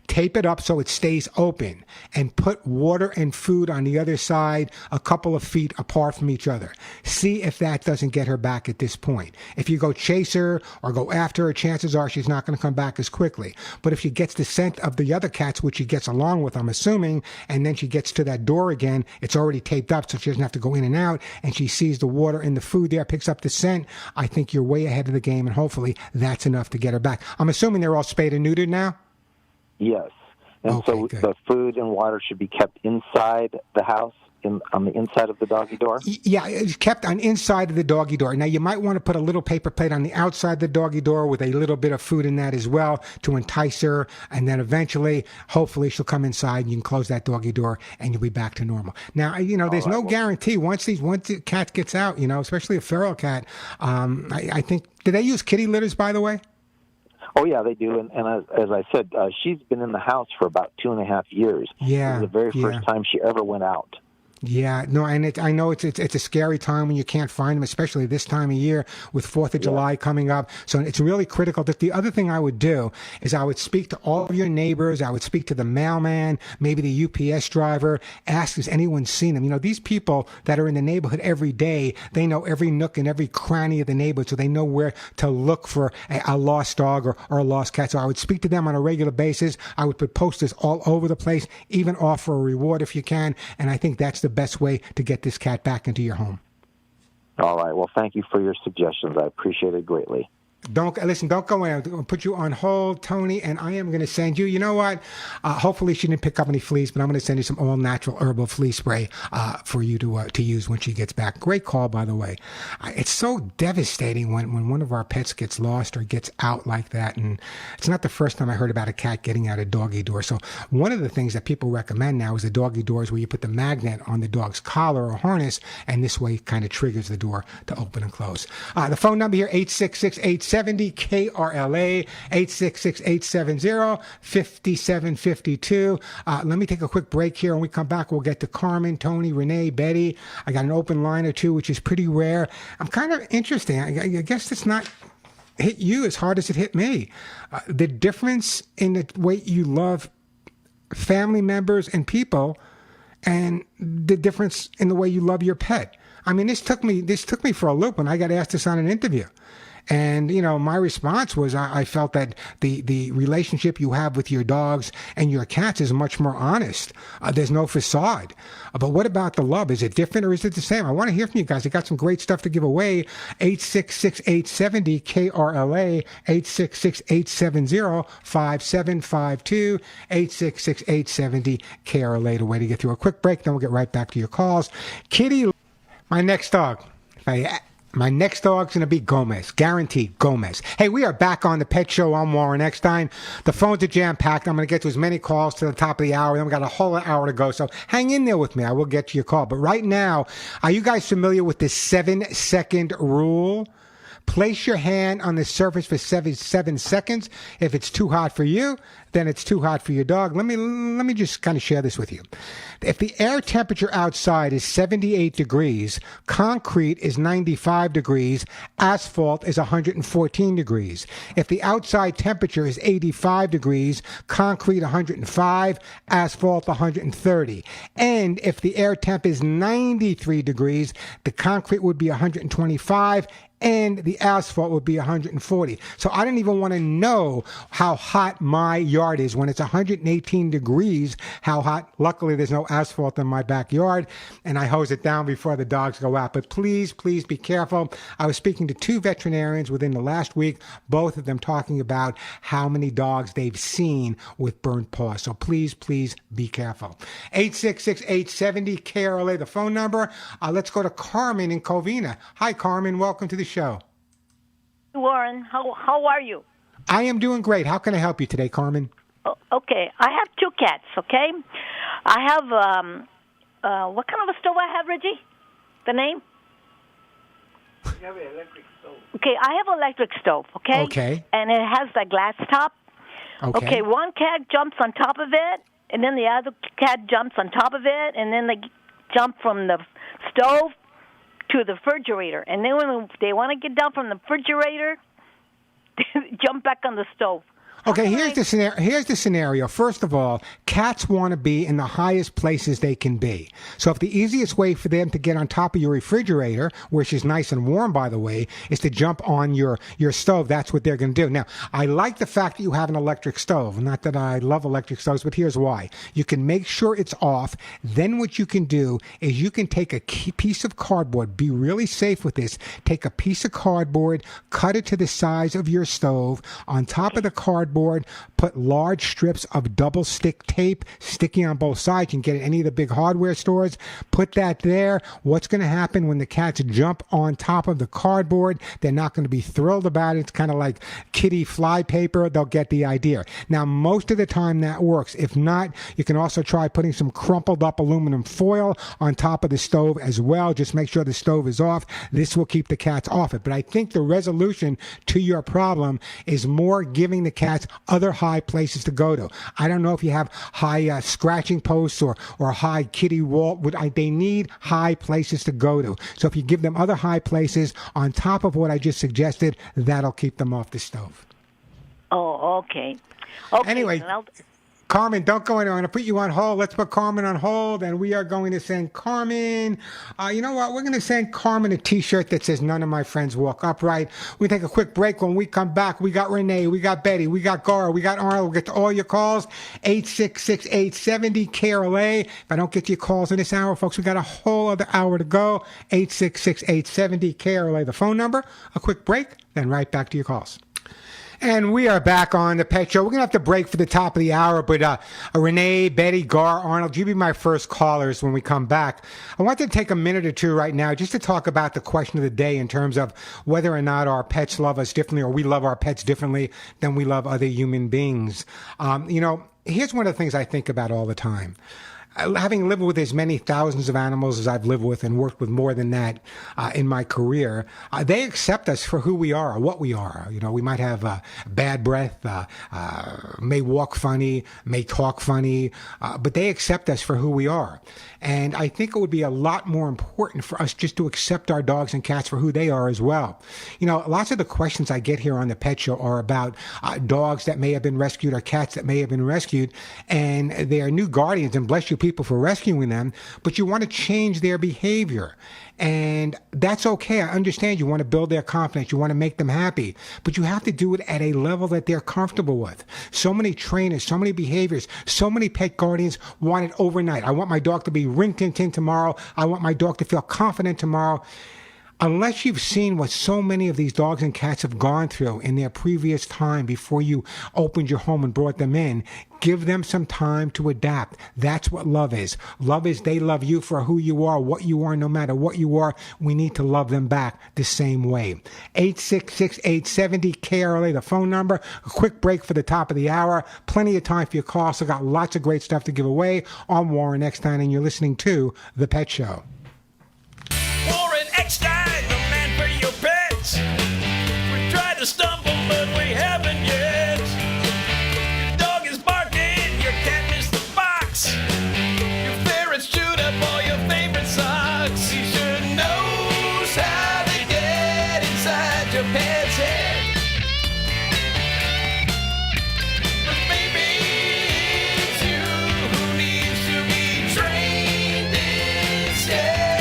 S2: Tape it up so it stays open, and put water and food on the other side a couple of feet apart from each other. See if that doesn't get her back at this point. If you go chase her or go after her, chances are she's not going to come back as quickly. But if she gets the scent of the other cats, which she gets along with, I'm assuming, and then she gets to that door again, it's already taped up so she doesn't have to go in and out, and she sees the water and the food there, picks up the scent, I think you're way ahead of the game, and hopefully that's enough to get her back. I'm assuming they're all spayed and neutered now?
S6: Yes. And
S2: Okay,
S6: so
S2: good.
S6: the food and water should be kept inside the house, on the inside of the doggy door?
S2: Yeah, it's kept on inside of the doggy door. Now, you might want to put a little paper plate on the outside of the doggy door with a little bit of food in that as well to entice her. And then eventually, hopefully, she'll come inside and you can close that doggy door and you'll be back to normal. Now, there's no guarantee once the cat gets out, especially a feral cat. I think, do they use kitty litters, by the way?
S6: Oh, yeah, they do. And as I said, she's been in the house for about 2.5 years.
S2: Yeah.
S6: This is the very first time she ever went out.
S2: Yeah, no, and I know it's a scary time when you can't find them, especially this time of year with 4th of July coming up. So it's really critical. That the other thing I would do is I would speak to all of your neighbors. I would speak to the mailman, maybe the UPS driver, ask has anyone seen them. These people that are in the neighborhood every day, they know every nook and every cranny of the neighborhood, so they know where to look for a lost dog or a lost cat. So I would speak to them on a regular basis. I would put posters all over the place, even offer a reward if you can. And I think that's the best way to get this cat back into your home.
S6: All right. Well, thank you for your suggestions. I appreciate it greatly. Don't
S2: go in. I'm going to put you on hold, Tony, and I am going to send you, you know what? Hopefully she didn't pick up any fleas, but I'm going to send you some all-natural herbal flea spray for you to use when she gets back. Great call, by the way. It's so devastating when one of our pets gets lost or gets out like that, and it's not the first time I heard about a cat getting out a doggy door. So one of the things that people recommend now is the doggy doors where you put the magnet on the dog's collar or harness, and this way kind of triggers the door to open and close. The phone number here, 866-870 KRLA 866-870-5752. Let me take a quick break here. When we come back, we'll get to Carmen, Tony, Renee, Betty. I got an open line or two, which is pretty rare. I'm kind of interesting. I guess it's not hit you as hard as it hit me. The difference in the way you love family members and people, and the difference in the way you love your pet. I mean, this took me for a loop when I got asked this on an interview. And, my response was I felt that the relationship you have with your dogs and your cats is much more honest. There's no facade. But what about the love? Is it different or is it the same? I want to hear from you guys. I got some great stuff to give away. 866-870-KRLA, 866-870-5752, 866-870-KRLA, the way to get through. A quick break, then we'll get right back to your calls. Kitty, my next dog. My next dog's going to be Gomez. Guaranteed, Gomez. Hey, we are back on the Pet Show. I'm Warren Eckstein. The phones are jam-packed. I'm going to get to as many calls to the top of the hour. Then we got a whole hour to go. So hang in there with me. I will get to your call. But right now, are you guys familiar with the 7-second rule? Place your hand on the surface for 7 seconds. If it's too hot for you, then it's too hot for your dog. Let me just kind of share this with you. If the air temperature outside is 78 degrees, concrete is 95 degrees, asphalt is 114 degrees. If the outside temperature is 85 degrees, concrete 105, asphalt 130. And if the air temp is 93 degrees, the concrete would be 125, and the asphalt would be 140. So I don't even want to know how hot my yard is when it's 118 degrees, how hot. Luckily, there's no asphalt in my backyard, and I hose it down before the dogs go out. But please, please be careful. I was speaking to 2 veterinarians within the last week, both of them talking about how many dogs they've seen with burnt paws. So please, please be careful. 866-870-KRLA, the phone number. Let's go to Carmen in Covina. Hi, Carmen. Welcome to the show.
S7: Warren, how are you?
S2: I am doing great. How can I help you today, Carmen?
S7: Okay, I have 2 cats, okay? I have, what kind of a stove I have, Reggie? The name?
S5: You have an electric stove.
S7: Okay, I have an electric stove, okay?
S2: Okay.
S7: And it has the glass top.
S2: Okay.
S7: One cat jumps on top of it, and then the other cat jumps on top of it, and then they jump from the stove to the refrigerator. And then when they want to get down from the refrigerator, they jump back on the stove.
S2: Okay, here's the scenario. First of all, cats want to be in the highest places they can be. So if the easiest way for them to get on top of your refrigerator, which is nice and warm, by the way, is to jump on your stove, that's what they're going to do. Now, I like the fact that you have an electric stove. Not that I love electric stoves, but here's why. You can make sure it's off. Then what you can do is you can take a piece of cardboard. Be really safe with this. Take a piece of cardboard, cut it to the size of your stove. On top of the cardboard, cardboard, put large strips of double stick tape, sticky on both sides. You can get it at any of the big hardware stores. Put that there. What's going to happen when the cats jump on top of the cardboard? They're not going to be thrilled about it. It's kind of like kitty fly paper. They'll get the idea. Now, most of the time that works. If not, you can also try putting some crumpled up aluminum foil on top of the stove as well. Just make sure the stove is off. This will keep the cats off it. But I think the resolution to your problem is more giving the cats other high places to go to. I don't know if you have high scratching posts or high kitty wall. They need high places to go to. So if you give them other high places on top of what I just suggested, that'll keep them off the stove.
S7: Oh, okay. Okay.
S2: Anyway, Carmen, don't go anywhere. I'm going to put you on hold. Let's put Carmen on hold, and we are going to send Carmen, you know what? We're going to send Carmen a T-shirt that says, "None of my friends walk upright." We take a quick break. When we come back, we got Renee, we got Betty, we got Gara, we got Arnold. We'll get to all your calls, 866-870-KRLA. If I don't get to your calls in this hour, folks, we got a whole other hour to go, 866-870-KRLA, the phone number. A quick break, then right back to your calls. And we are back on the Pet Show. We're going to have to break for the top of the hour, but Renee, Betty, Gar, Arnold, you be my first callers when we come back. I want to take a minute or two right now just to talk about the question of the day in terms of whether or not our pets love us differently or we love our pets differently than we love other human beings. Here's one of the things I think about all the time. Having lived with as many thousands of animals as I've lived with and worked with more than that in my career, they accept us for who we are or what we are. You know, we might have bad breath, may walk funny, may talk funny, but they accept us for who we are. And I think it would be a lot more important for us just to accept our dogs and cats for who they are as well. You know, lots of the questions I get here on the Pet Show are about dogs that may have been rescued or cats that may have been rescued, and they are new guardians, and bless you people for rescuing them, but you want to change their behavior. And that's okay. I understand you want to build their confidence. You want to make them happy, but you have to do it at a level that they're comfortable with. So many trainers, so many behaviors, so many pet guardians want it overnight. I want my dog to be rin-tin-tin tomorrow. I want my dog to feel confident tomorrow. Unless you've seen what so many of these dogs and cats have gone through in their previous time before you opened your home and brought them in, give them some time to adapt. That's what love is. Love is they love you for who you are, what you are, no matter what you are. We need to love them back the same way. 866-870-KRLA, the phone number. A quick break for the top of the hour. Plenty of time for your call. So got lots of great stuff to give away. I'm Warren Eckstein, and you're listening to The Pet Show.
S8: Warren Eckstein, the man for your pets. We tried to stumble, but we haven't yet. Your dog is barking, your cat missed the box. Your ferrets chewed up all your favorite socks. He sure knows how to get inside your pet's head. But maybe it's you who needs to be trained instead.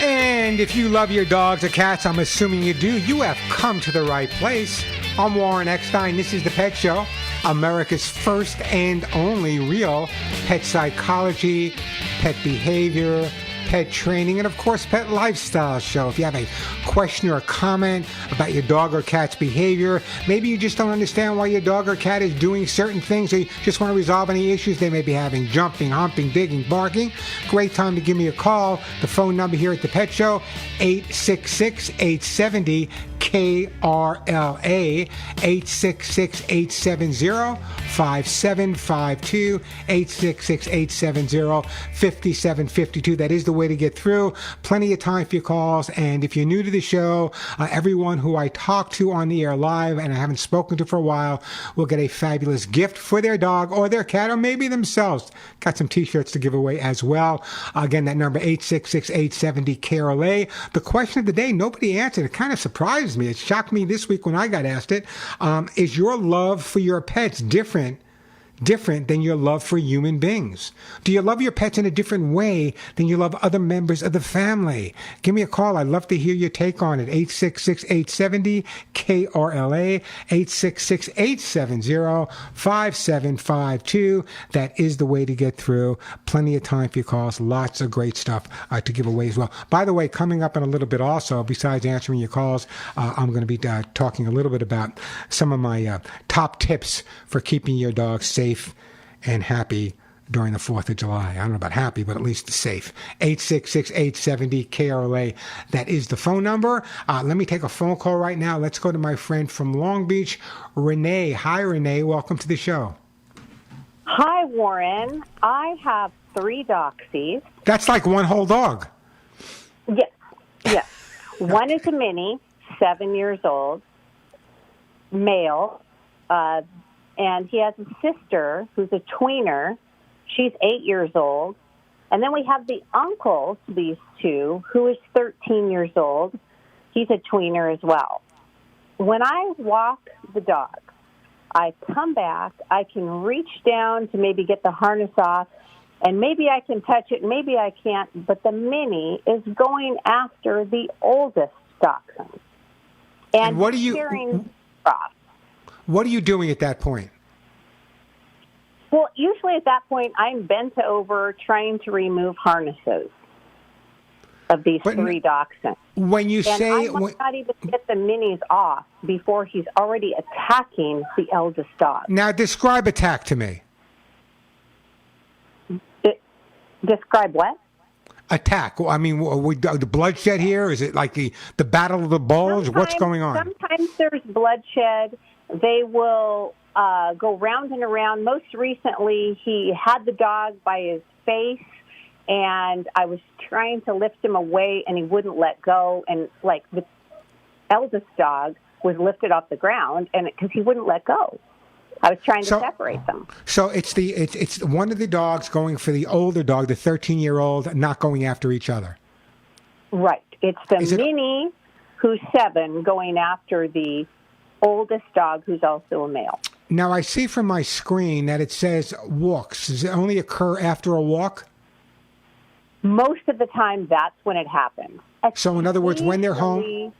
S2: And if you love your dogs or cats, I'm assuming you do, you have come to the right place. I'm Warren Eckstein. This is The Pet Show, America's first and only real pet psychology, pet behavior, pet training, and of course, pet lifestyle show. If you have a question or a comment about your dog or cat's behavior, maybe you just don't understand why your dog or cat is doing certain things, or you just want to resolve any issues they may be having, jumping, humping, digging, barking, great time to give me a call. The phone number here at the Pet Show, 866-870-KRLA, 866-870-5752, 866-870-5752. That is the way to get through. Plenty of time for your calls. And if you're new to the show, everyone who I talk to on the air live and I haven't spoken to for a while will get a fabulous gift for their dog or their cat or maybe themselves. Got some t-shirts to give away as well. Again, that number 866-870-KRLA. The question of the day, nobody answered. It kind of surprised me. It shocked me this week when I got asked it. Is your love for your pets different different than your love for human beings? Do you love your pets in a different way than you love other members of the family? Give me a call. I'd love to hear your take on it. 866-870-KRLA, 866-870-5752. That is the way to get through. Plenty of time for your calls. Lots of great stuff to give away as well. By the way, coming up in a little bit also, besides answering your calls, I'm going to be talking a little bit about some of my top tips for keeping your dog safe and happy during the 4th of July. I don't know about happy, but at least safe. 866-870-KRLA. That is the phone number. Let me take a phone call right now. Let's go to my friend from Long Beach, Renee. Hi, Renee. Welcome to the show.
S9: Hi, Warren. I have 3 doxies.
S2: That's like one whole dog.
S9: Yes. One is a mini, 7 years old, male, and he has a sister who's a tweener. She's 8 years old. And then we have the uncle to these two, who is 13 years old. He's a tweener as well. When I walk the dog, I come back, I can reach down to maybe get the harness off, and maybe I can touch it, maybe I can't, but the mini is going after the oldest dachshund. And
S2: what are you doing at that point?
S9: Well, usually at that point, I'm bent over trying to remove harnesses of these 3 dachshunds.
S2: When you
S9: I might not even get the minis off before he's already attacking the eldest dog.
S2: Now, describe attack to me.
S9: Describe what?
S2: Attack. I mean, the bloodshed here? Is it like the Battle of the Bulge? What's going on?
S9: Sometimes there's bloodshed. They will go round and around. Most recently, he had the dog by his face, and I was trying to lift him away, and he wouldn't let go. And, like, the eldest dog was lifted off the ground, and because he wouldn't let go. I was trying to separate them. So
S2: it's one of the dogs going for the older dog, the 13-year-old, not going after each other.
S9: Right. It's the mini, who's 7, going after the oldest dog, who's also a male.
S2: Now, I see from my screen that it says walks. Does it only occur after a walk?
S9: Most of the time, that's when it happens.
S2: So, in other words, when they're home?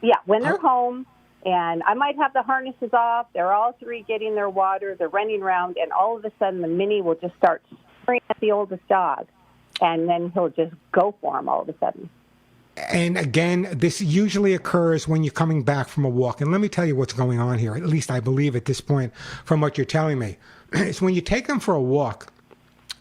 S9: Yeah, when they're home. And I might have the harnesses off. They're all 3 getting their water. They're running around. And all of a sudden, the mini will just start spraying at the oldest dog. And then he'll just go for him all of a sudden. And
S2: again, this usually occurs when you're coming back from a walk. And let me tell you what's going on here, at least I believe at this point from what you're telling me. It's when you take them for a walk,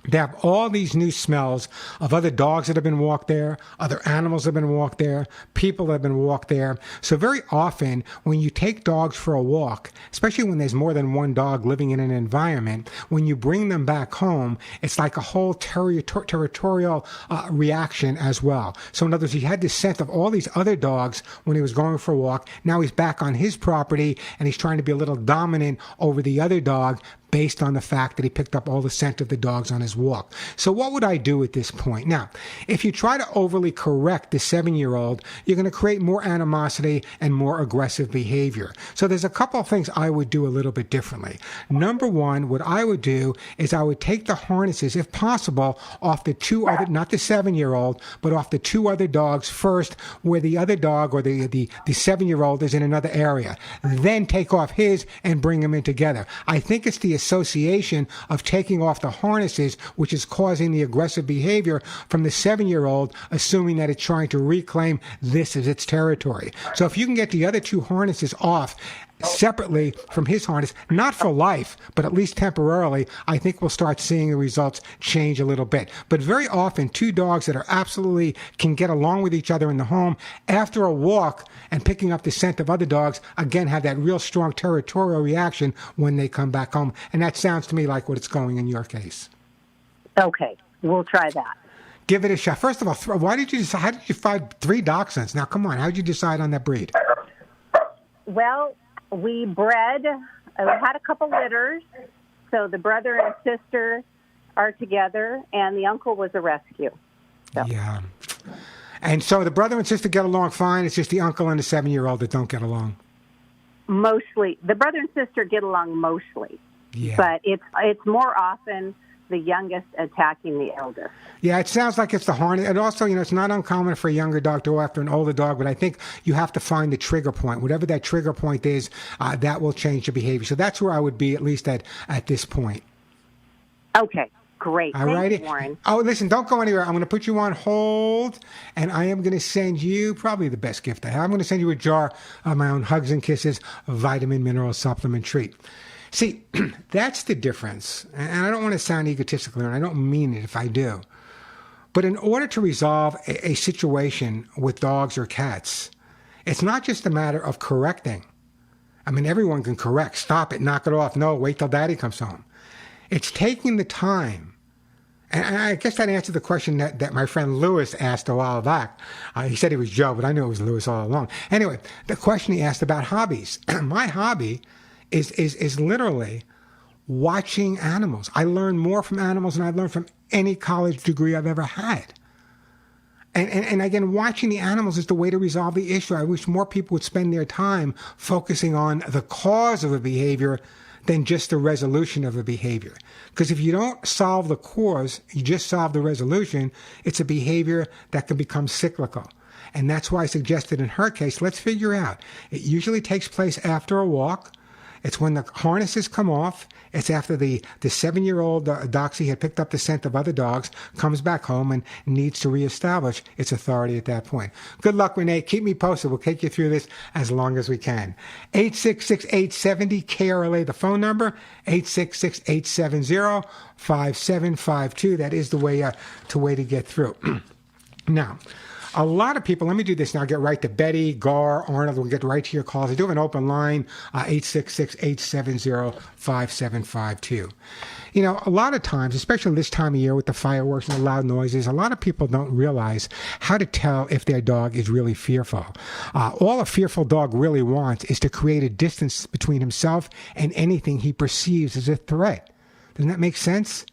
S2: they have all these new smells of other dogs that have been walked there, other animals that have been walked there, people that have been walked there. So very often when you take dogs for a walk, especially when there's more than one dog living in an environment, when you bring them back home, it's like a whole territorial reaction as well. So in other words, he had the scent of all these other dogs when he was going for a walk. Now he's back on his property and he's trying to be a little dominant over the other dog, based on the fact that he picked up all the scent of the dogs on his walk. So what would I do at this point? Now, if you try to overly correct the 7-year-old, you're going to create more animosity and more aggressive behavior. So there's a couple of things I would do a little bit differently. Number one, what I would do is I would take the harnesses, if possible, off the 2 other, not the 7-year-old, but off the 2 other dogs first, where the other dog or the 7-year-old is in another area. Then take off his and bring them in together. I think it's the association of taking off the harnesses, which is causing the aggressive behavior from the 7-year-old, assuming that it's trying to reclaim this as its territory. So if you can get the other 2 harnesses off separately from his harness, not for life, but at least temporarily, I think we'll start seeing the results change a little bit. But very often, 2 dogs that are absolutely can get along with each other in the home, after a walk and picking up the scent of other dogs, again, have that real strong territorial reaction when they come back home. And that sounds to me like what it's going in your case.
S9: Okay, we'll try that.
S2: Give it a shot. First of all, how did you find 3 dachshunds? Now, come on, how did you decide on that breed?
S9: Well, we bred, we had a couple litters, so the brother and sister are together, and the uncle was a rescue. So.
S2: Yeah. And so the brother and sister get along fine, it's just the uncle and the 7-year-old that don't get along?
S9: Mostly. The brother and sister get along mostly.
S2: Yeah.
S9: But it's more often the youngest attacking the eldest.
S2: Yeah, it sounds like it's the harness. And also, it's not uncommon for a younger dog to go after an older dog, but I think you have to find the trigger point. Whatever that trigger point is, that will change the behavior. So that's where I would be, at least at this point.
S9: Okay, great.
S2: All righty.
S9: Thanks, Warren.
S2: Oh, listen, don't go anywhere. I'm going to put you on hold, and I am going to send you probably the best gift I have. I'm going to send you a jar of my own Hugs and Kisses vitamin mineral supplement treat. See, that's the difference. And I don't want to sound egotistical, and I don't mean it if I do. But in order to resolve a situation with dogs or cats, it's not just a matter of correcting. I mean, everyone can correct. Stop it, knock it off. No, wait till daddy comes home. It's taking the time. And I guess that answered the question that my friend Lewis asked a while back. He said it was Joe, but I knew it was Lewis all along. Anyway, the question he asked about hobbies. My hobby is literally watching animals. I learn more from animals than I've learned from any college degree I've ever had. And again, watching the animals is the way to resolve the issue. I wish more people would spend their time focusing on the cause of a behavior than just the resolution of a behavior. Because if you don't solve the cause, you just solve the resolution, it's a behavior that can become cyclical. And that's why I suggested in her case, let's figure out. It usually takes place after a walk. It's when the harnesses come off. It's after the 7-year-old doxie had picked up the scent of other dogs, comes back home and needs to reestablish its authority at that point. Good luck, Renee. Keep me posted. We'll take you through this as long as we can. 866-870-KRLA, the phone number, 866-870-5752. That is the way to get through. Now, a lot of people, let me do this now, get right to Betty, Gar, Arnold, we'll get right to your calls. I do have an open line, 866-870-5752. A lot of times, especially this time of year with the fireworks and the loud noises, a lot of people don't realize how to tell if their dog is really fearful. All a fearful dog really wants is to create a distance between himself and anything he perceives as a threat. Doesn't that make sense?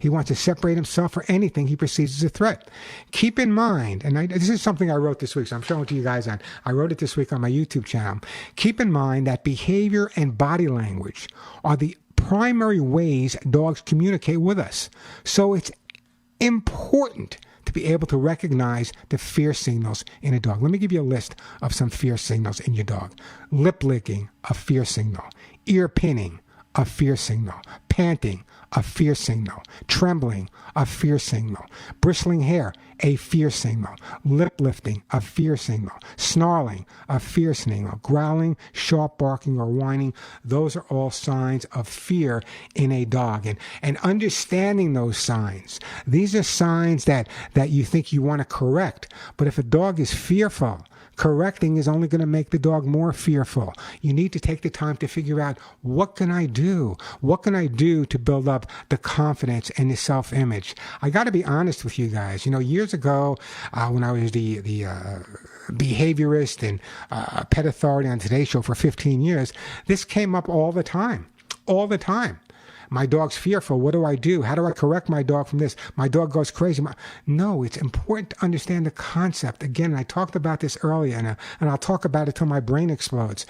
S2: He wants to separate himself from anything he perceives as a threat. Keep in mind, and this is something I wrote this week, so I'm showing it to you guys I wrote it this week on my YouTube channel. Keep in mind that behavior and body language are the primary ways dogs communicate with us. So it's important to be able to recognize the fear signals in a dog. Let me give you a list of some fear signals in your dog. Lip licking, a fear signal. Ear pinning, a fear signal. Panting, a fear signal. Trembling, a fear signal. Bristling hair, a fear signal. Lip lifting, a fear signal. Snarling, a fear signal. Growling, sharp barking, or whining, those are all signs of fear in a dog. And understanding those signs, these are signs that you think you want to correct. But if a dog is fearful, correcting is only going to make the dog more fearful. You need to take the time to figure out, what can I do? What can I do to build up the confidence and the self-image? I got to be honest with you guys. Years ago, when I was the behaviorist and pet authority on Today's Show for 15 years, this came up all the time. All the time. My dog's fearful. What do I do? How do I correct my dog from this? My dog goes crazy. No, it's important to understand the concept. Again, I talked about this earlier, and I'll talk about it till my brain explodes.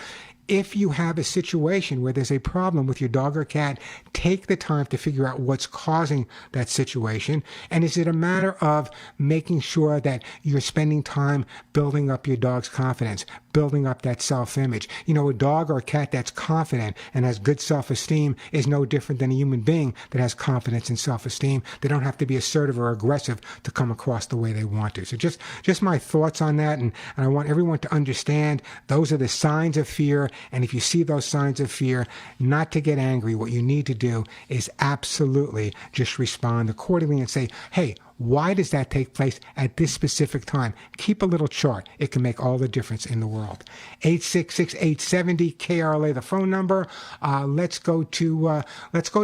S2: If you have a situation where there's a problem with your dog or cat, take the time to figure out what's causing that situation. And is it a matter of making sure that you're spending time building up your dog's confidence, building up that self-image? A dog or a cat that's confident and has good self-esteem is no different than a human being that has confidence and self-esteem. They don't have to be assertive or aggressive to come across the way they want to. So just my thoughts on that. And I want everyone to understand those are the signs of fear. And if you see those signs of fear, not to get angry. What you need to do is absolutely just respond accordingly and say, hey, why does that take place at this specific time? Keep a little chart. It can make all the difference in the world. 866-870-KRLA, the phone number. Let's go to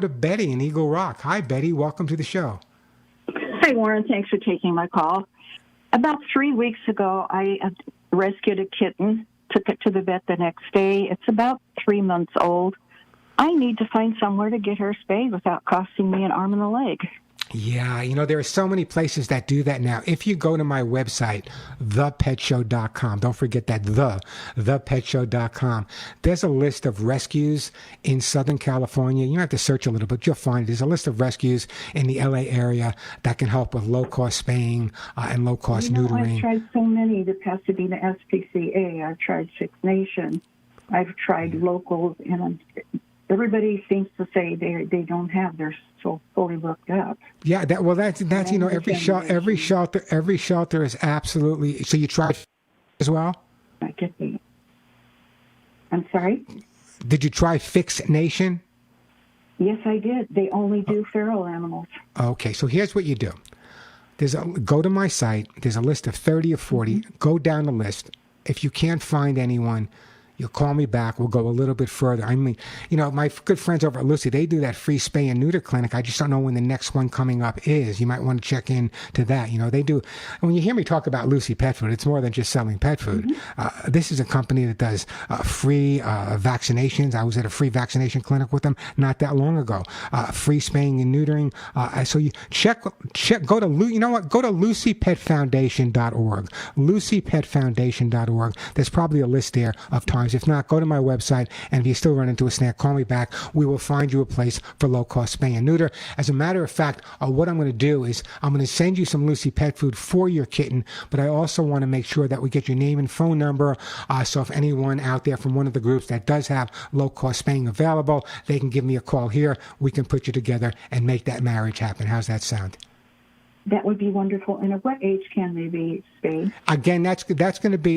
S2: Betty in Eagle Rock. Hi, Betty. Welcome to the show.
S10: Hi, Warren. Thanks for taking my call. About 3 weeks ago, I rescued a kitten, took it to the vet the next day. It's about 3 months old. I need to find somewhere to get her spayed without costing me an arm and a leg.
S2: Yeah, there are so many places that do that now. If you go to my website, thepetshow.com, don't forget that thepetshow.com, there's a list of rescues in Southern California. You have to search a little bit, you'll find it. There's a list of rescues in the LA area that can help with low-cost spaying and low-cost neutering.
S10: I've tried so many, the Pasadena SPCA, I've tried Six Nations, I've tried locals, and everybody seems to say they don't have. They're so fully booked up.
S2: Yeah, that's every shelter is absolutely. So you tried as well?
S10: I get the. I'm sorry.
S2: Did you try Fix Nation?
S10: Yes, I did. They only do feral animals.
S2: Okay, so here's what you do. Go to my site. There's a list of 30 or 40. Mm-hmm. Go down the list. If you can't find anyone, you'll call me back. We'll go a little bit further. I mean, my good friends over at Lucy, they do that free spay and neuter clinic. I just don't know when the next one coming up is. You might want to check in to that. They do. And when you hear me talk about Lucy Pet Food, it's more than just selling pet food. Mm-hmm. This is a company that does free vaccinations. I was at a free vaccination clinic with them not that long ago. Free spaying and neutering. So you check. Go to LucyPetFoundation.org. LucyPetFoundation.org. There's probably a list there of times. If not, go to my website, and if you still run into a snag, call me back. We will find you a place for low-cost spay and neuter. As a matter of fact, what I'm going to do is I'm going to send you some Lucy pet food for your kitten, but I also want to make sure that we get your name and phone number, so if anyone out there from one of the groups that does have low-cost spaying available, they can give me a call here. We can put you together and make that marriage happen. How's that sound?
S10: That would be wonderful. And at what age can they be spayed?
S2: Again, that's going to be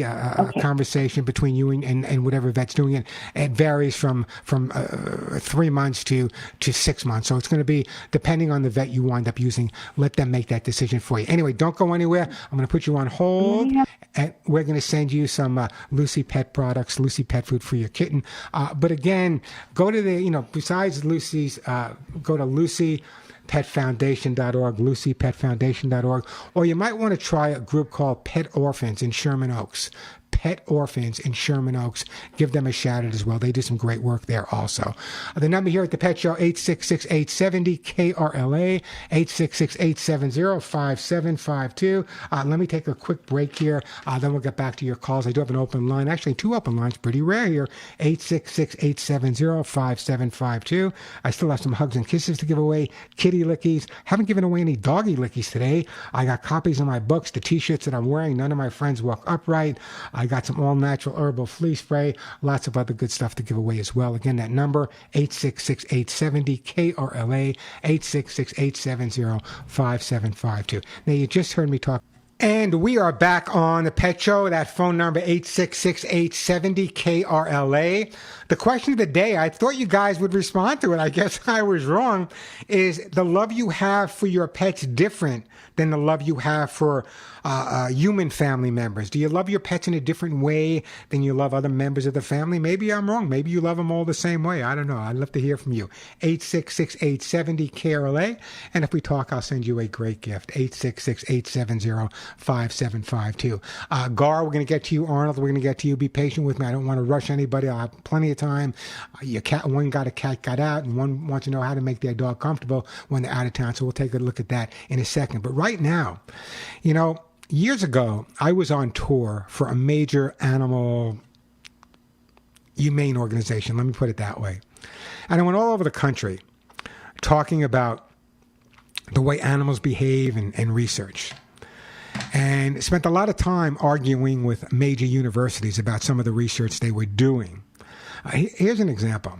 S2: a conversation between you and whatever vet's doing it. It varies from 3 months to 6 months. So it's going to be depending on the vet you wind up using. Let them make that decision for you. Anyway, don't go anywhere. I'm going to put you on hold, and we're going to send you some Lucy Pet products, Lucy Pet Food for your kitten. But again, go to besides Lucy's, go to LucyPetFoundation.org, LucyPetFoundation.org, or you might want to try a group called Pet Orphans in Sherman Oaks. Pet Orphans in Sherman Oaks. Give them a shout out as well. They do some great work there also. The number here at the Pet Show, 866-870-KRLA, 866-870-5752. Let me take a quick break here. Then we'll get back to your calls. I do have an open line. Actually, 2 open lines. Pretty rare here. 866-870-5752. I still have some hugs and kisses to give away. Kitty lickies. Haven't given away any doggy lickies today. I got copies of my books, the T-shirts that I'm wearing. None of my friends walk upright. I got some all-natural herbal flea spray, lots of other good stuff to give away as well. Again, that number, 866-870-KRLA, 866-870-5752. Now, you just heard me talk. And we are back on the Pet Show. That phone number, 866-870-KRLA. The question of the day, I thought you guys would respond to it. I guess I was wrong. Is the love you have for your pets different than the love you have for human family members? Do you love your pets in a different way than you love other members of the family? Maybe I'm wrong. Maybe you love them all the same way. I don't know. I'd love to hear from you. 866-870-KRLA. And if we talk, I'll send you a great gift. 866-870-5752. Gar, we're going to get to you. Arnold, we're going to get to you. Be patient with me. I don't want to rush anybody. I'll have plenty of time. One cat got out, and one wants to know how to make their dog comfortable when they're out of town. So we'll take a look at that in a second. But right now, years ago, I was on tour for a major animal humane organization. Let me put it that way. And I went all over the country talking about the way animals behave and research. And spent a lot of time arguing with major universities about some of the research they were doing. Here's an example.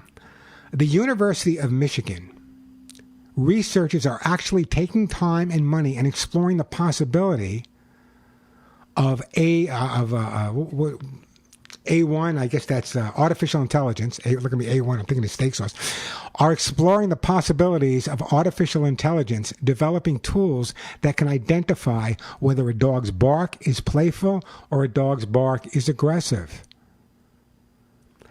S2: The University of Michigan, researchers are actually taking time and money and exploring the possibility of A1, I guess that's artificial intelligence. Look at me, A1, I'm thinking of steak sauce. Are exploring the possibilities of artificial intelligence, developing tools that can identify whether a dog's bark is playful or a dog's bark is aggressive.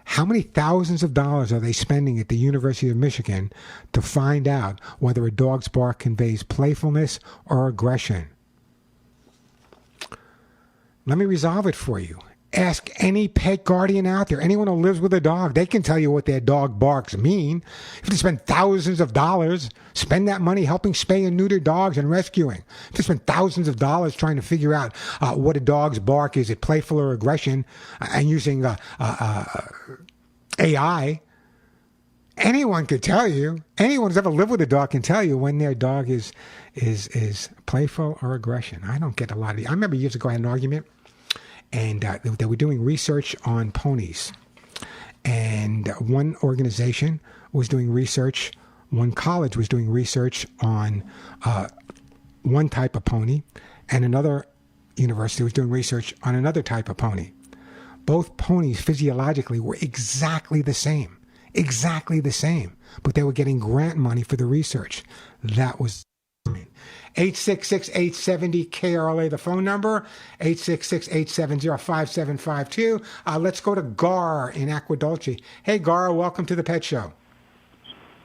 S2: How many thousands of dollars are they spending at the University of Michigan to find out whether a dog's bark conveys playfulness or aggression? Let me resolve it for you. Ask any pet guardian out there, anyone who lives with a dog. They can tell you what their dog barks mean. If you spend thousands of dollars, spend that money helping spay and neuter dogs and rescuing. If you spend thousands of dollars trying to figure out what a dog's bark is, it playful or aggression, and using AI, anyone could tell you. Anyone who's ever lived with a dog can tell you when their dog is playful or aggression. I don't get a lot of. I remember years ago I had an argument. And they were doing research on ponies. And one organization was doing research, one college was doing research on one type of pony, and another university was doing research on another type of pony. Both ponies physiologically were exactly the same, but they were getting grant money for the research. That was 866-870-KRLA, the phone number, 866-870-5752. Let's go to Gar in Aquadulce. Hey, Gar, welcome to the Pet Show.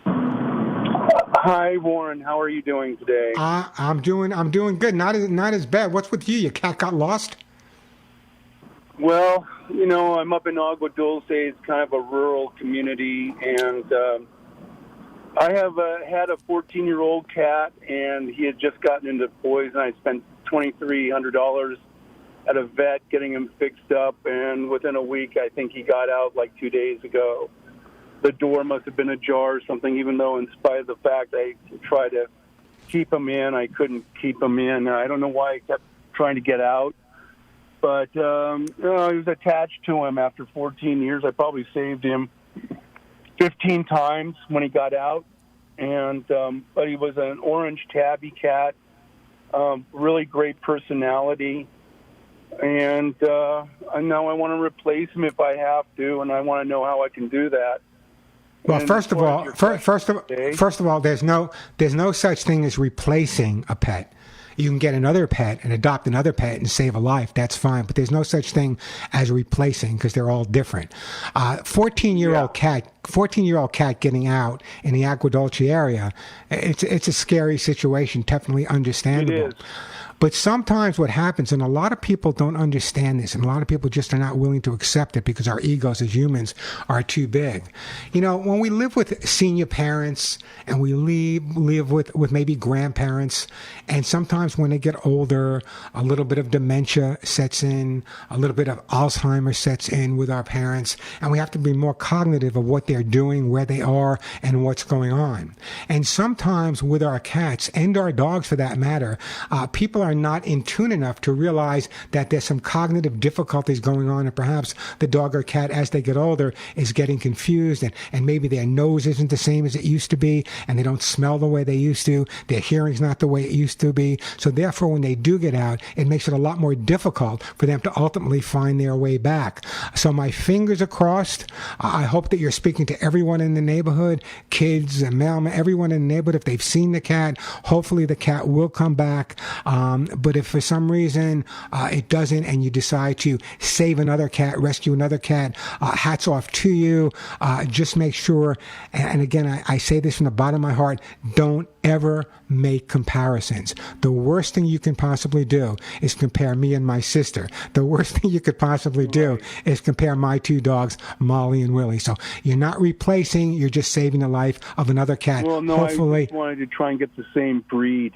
S11: Hi, Warren. How are you doing today?
S2: I'm doing good. Not as bad. What's with you? Your cat got lost?
S11: Well, I'm up in Agua Dulce. It's kind of a rural community, and I have had a 14-year-old cat, and he had just gotten into poison. I spent $2,300 at a vet getting him fixed up, and within a week, I think he got out like 2 days ago. The door must have been ajar or something, even though in spite of the fact I tried to keep him in, I couldn't keep him in. I don't know why I kept trying to get out, but he was attached to him after 14 years. I probably saved him 15 times when he got out, and but he was an orange tabby cat, really great personality, and now I want to replace him if I have to, and I want to know how I can do that.
S2: Well,
S11: And
S2: first of all, there's no such thing as replacing a pet. You can get another pet and adopt another pet and save a life. That's fine. But there's no such thing as replacing because they're all different. 14-year-old cat getting out in the Agua Dulce area, it's a scary situation, definitely understandable.
S11: It is.
S2: But sometimes what happens, and a lot of people don't understand this, and a lot of people just are not willing to accept it because our egos as humans are too big. When we live with senior parents and we live with maybe grandparents, and sometimes when they get older, a little bit of dementia sets in, a little bit of Alzheimer's sets in with our parents, and we have to be more cognitive of what they're doing, where they are, and what's going on. And sometimes with our cats, and our dogs for that matter, people are not in tune enough to realize that there's some cognitive difficulties going on, and perhaps the dog or cat, as they get older, is getting confused, and maybe their nose isn't the same as it used to be, and they don't smell the way they used to, their hearing's not the way it used to be. So therefore, when they do get out, it makes it a lot more difficult for them to ultimately find their way back. So my fingers are crossed. I hope that you're speaking to everyone in the neighborhood, kids and mailmen, everyone in the neighborhood. If they've seen the cat, hopefully the cat will come back. But if for some reason it doesn't, and you decide to save another cat, rescue another cat, hats off to you. Just make sure, and again, I say this from the bottom of my heart, don't ever make comparisons. The worst thing you can possibly do is compare me and my sister. The worst thing you could possibly do is compare my two dogs, Molly and Willie. So you're not replacing, you're just saving the life of another cat.
S11: Well, no,
S2: hopefully,
S11: I just wanted to try and get the same breed.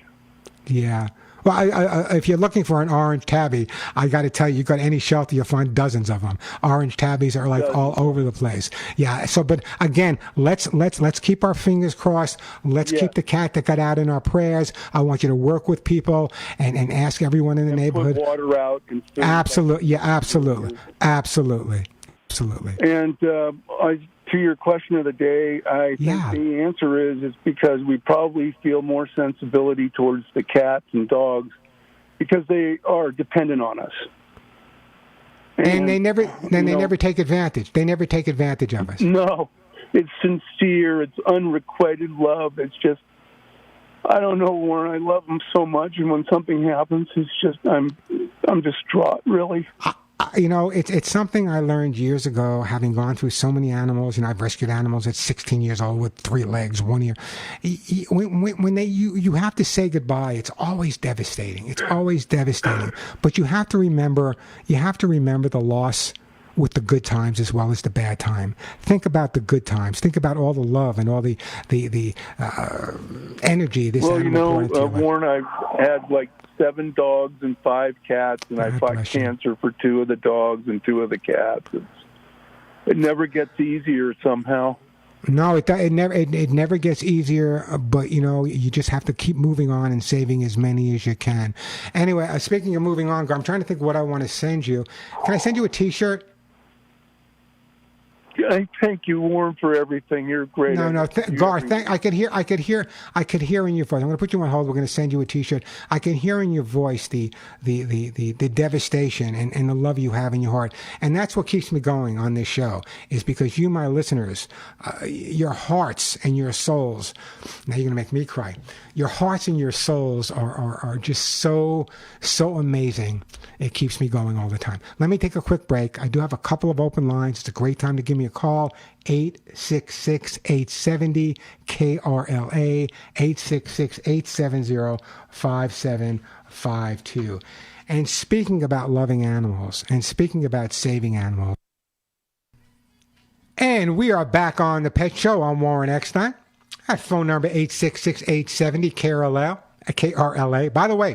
S2: Yeah. Well, if you're looking for an orange tabby, I got to tell you, got any shelter, you'll find dozens of them. Orange tabbies are like all over the place. Yeah. So, but again, let's keep our fingers crossed. Let's keep the cat that got out in our prayers. I want you to work with people and ask everyone in the neighborhood.
S11: Put water out. And
S2: absolutely. Yeah. Absolutely. Absolutely. Absolutely.
S11: And to your question of the day, I think the answer is because we probably feel more sensibility towards the cats and dogs because they are dependent on us.
S2: And they never take advantage. They never take advantage of us.
S11: No, it's sincere. It's unrequited love. It's just, I don't know, Warren. I love them so much, and when something happens, it's just I'm distraught, really.
S2: It's something I learned years ago, having gone through so many animals. I've rescued animals at 16 years old with 3 legs, 1 ear. When you have to say goodbye, it's always devastating. It's always devastating. But you have to remember the loss with the good times as well as the bad time. Think about the good times. Think about all the love and all the energy this animal brought into your life.
S11: Warren, I've had like 7 dogs and 5 cats, and I fought cancer for 2 of the dogs and 2 of the cats. It never gets easier somehow.
S2: No, it never gets easier, but you just have to keep moving on and saving as many as you can. Anyway, speaking of moving on, I'm trying to think what I want to send you. Can I send you a T-shirt?
S11: I thank you, Warren, for everything. You're great.
S2: No, Garth. I could hear in your voice. I'm going to put you on hold. We're going to send you a T-shirt. I can hear in your voice the devastation and the love you have in your heart, and that's what keeps me going on this show. Is because you, my listeners, your hearts and your souls. Now you're going to make me cry. Your hearts and your souls are just so amazing. It keeps me going all the time. Let me take a quick break. I do have a couple of open lines. It's a great time to give me a call. 866-870-KRLA, 866-870-5752. And speaking about loving animals and speaking about saving animals. And we are back on the Pet Show. I'm Warren Eckstein. At phone number 866-870-KRLA. By the way,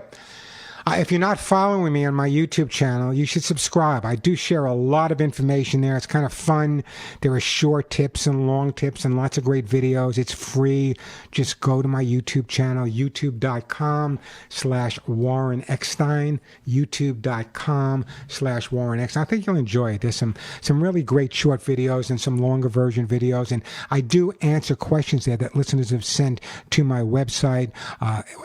S2: if you're not following me on my YouTube channel, you should subscribe. I do share a lot of information there. It's kind of fun. There are short tips and long tips and lots of great videos. It's free. Just go to my YouTube channel, youtube.com/Warren Eckstein, youtube.com/Warren Eckstein. I think you'll enjoy it. There's some really great short videos and some longer version videos. And I do answer questions there that listeners have sent to my website,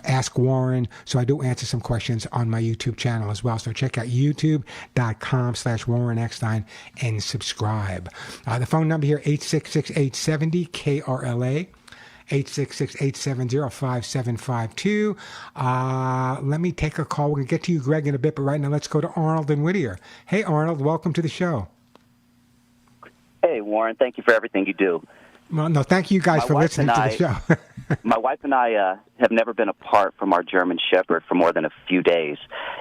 S2: Ask Warren. So I do answer some questions on my YouTube channel as well. So check out youtube.com/Warren Eckstein and subscribe. The phone number here, 866-870-KRLA. 866-870-5752. Let me take a call. We're going to get to you, Greg, in a bit, but right now let's go to Arnold in Whittier. Hey, Arnold, welcome to the show.
S12: Hey, Warren, thank you for everything you do.
S2: Well, no, thank you guys for listening to the show.
S12: My wife and I have never been apart from our German Shepherd for more than a few days.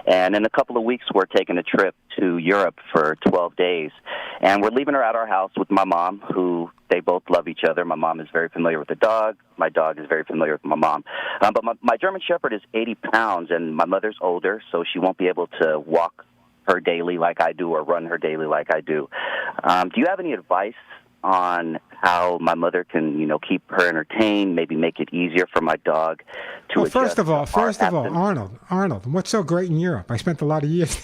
S12: And in a couple of weeks, we're taking a trip to Europe for 12 days. And we're leaving her at our house with my mom, who they both love each other. My mom is very familiar with the dog. My dog is very familiar with my mom. But my German Shepherd is 80 pounds, and my mother's older, so she won't be able to walk her daily like I do or run her daily like I do. Do you have any advice on how my mother can, keep her entertained, maybe make it easier for my dog to adjust?
S2: First of all, Arnold, what's so great in Europe? I spent a lot of years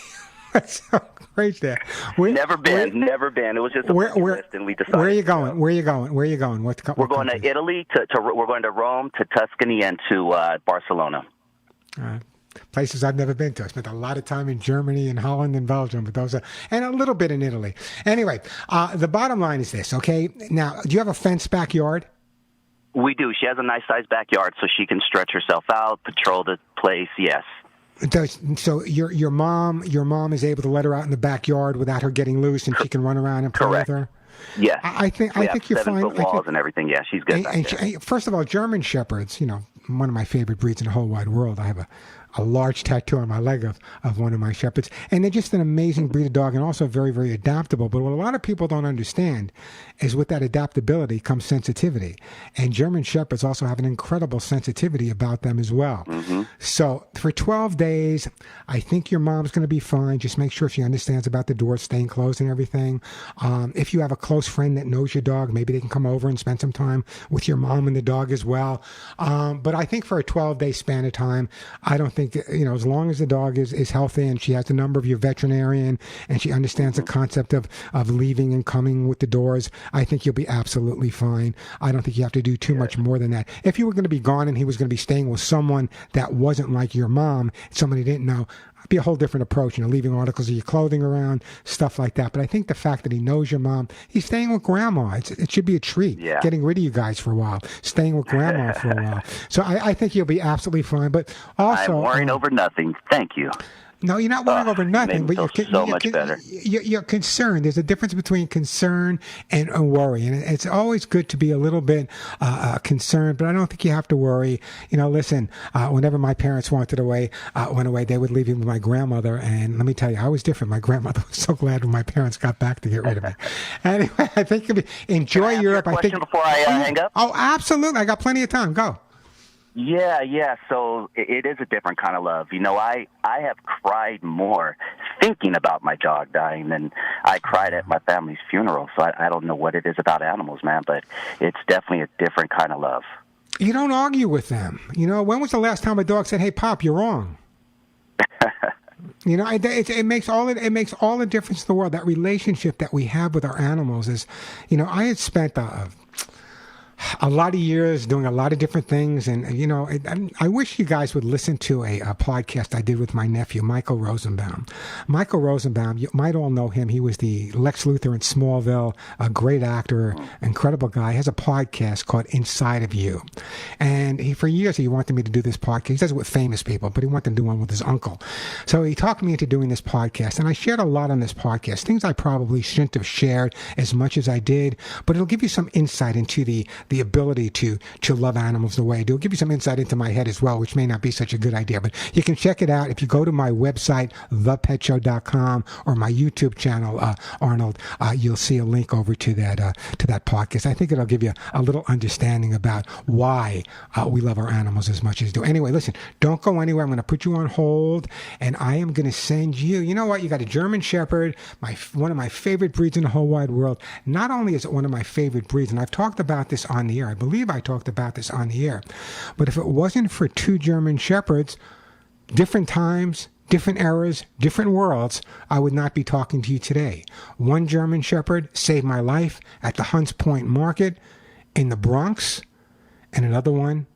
S2: What's so great there?
S12: Never been. It was just a list, and we decided.
S2: Where are you going? We're
S12: going to Italy, we're going to Rome, to Tuscany, and to Barcelona.
S2: Places I've never been to. I spent a lot of time in Germany and Holland and Belgium, but and a little bit in Italy. Anyway, the bottom line is this, okay? Now, do you have a fenced backyard?
S12: We do. She has a nice sized backyard, so she can stretch herself out, patrol the place. Yes.
S2: So your mom is able to let her out in the backyard without her getting loose, and she can run around and play with her.
S12: Yeah,
S2: I think you're fine.
S12: 7-foot walls and everything. Yeah, she's good.
S2: First of all, German Shepherds, one of my favorite breeds in the whole wide world. I have a large tattoo on my leg of one of my Shepherds, and they're just an amazing breed of dog, and also very, very adaptable. But what a lot of people don't understand is with that adaptability comes sensitivity, and German Shepherds also have an incredible sensitivity about them as well. Mm-hmm. So for 12 days, I think your mom's going to be fine. Just make sure she understands about the doors staying closed and everything. If you have a close friend that knows your dog, maybe they can come over and spend some time with your mom and the dog as well. But I think for a 12-day span of time, I don't think, as long as the dog is healthy and she has the number of your veterinarian and she understands the concept of leaving and coming with the doors, I think you'll be absolutely fine. I don't think you have to do too much more than that. If you were going to be gone and he was going to be staying with someone that wasn't like your mom, someone he didn't know, it'd be a whole different approach, leaving articles of your clothing around, stuff like that. But I think the fact that he knows your mom, he's staying with grandma. It should be a treat, getting rid of you guys for a while, staying with grandma for a while. So I think you'll be absolutely fine. But also,
S12: I'm worrying over nothing. Thank you.
S2: No, you're not worrying over nothing, but you're concerned. There's a difference between concern and worry, and it's always good to be a little bit concerned. But I don't think you have to worry. Listen. Whenever my parents went away, they would leave me with my grandmother, and let me tell you, I was different. My grandmother was so glad when my parents got back to get rid of me. Anyway, I think enjoy Europe.
S12: Can I ask you a question before I hang up?
S2: Oh, absolutely. I got plenty of time. Go.
S12: Yeah. So it is a different kind of love. I have cried more thinking about my dog dying than I cried at my family's funeral. So I don't know what it is about animals, man, but it's definitely a different kind of love.
S2: You don't argue with them. When was the last time a dog said, "Hey, Pop, you're wrong"? It makes all the difference in the world. That relationship that we have with our animals is, I had spent a lot of years doing a lot of different things. And, I wish you guys would listen to a podcast I did with my nephew, Michael Rosenbaum. Michael Rosenbaum, you might all know him. He was the Lex Luthor in Smallville, a great actor, incredible guy. He has a podcast called Inside of You. And for years, he wanted me to do this podcast. He does it with famous people, but he wanted to do one with his uncle. So he talked me into doing this podcast. And I shared a lot on this podcast, things I probably shouldn't have shared as much as I did, but it'll give you some insight into the ability to love animals the way I do. It'll give you some insight into my head as well, which may not be such a good idea, but you can check it out. If you go to my website, thepetshow.com, or my YouTube channel, Arnold, you'll see a link over to that podcast. I think it'll give you a little understanding about why we love our animals as much as we do. Anyway, listen, don't go anywhere. I'm going to put you on hold, and I am going to send you, you know what? You got a German Shepherd, one of my favorite breeds in the whole wide world. Not only is it one of my favorite breeds, and I've talked about this on the air. I believe I talked about this on the air. But if it wasn't for two German Shepherds, different times, different eras, different worlds, I would not be talking to you today. One German Shepherd saved my life at the Hunts Point Market in the Bronx, and another one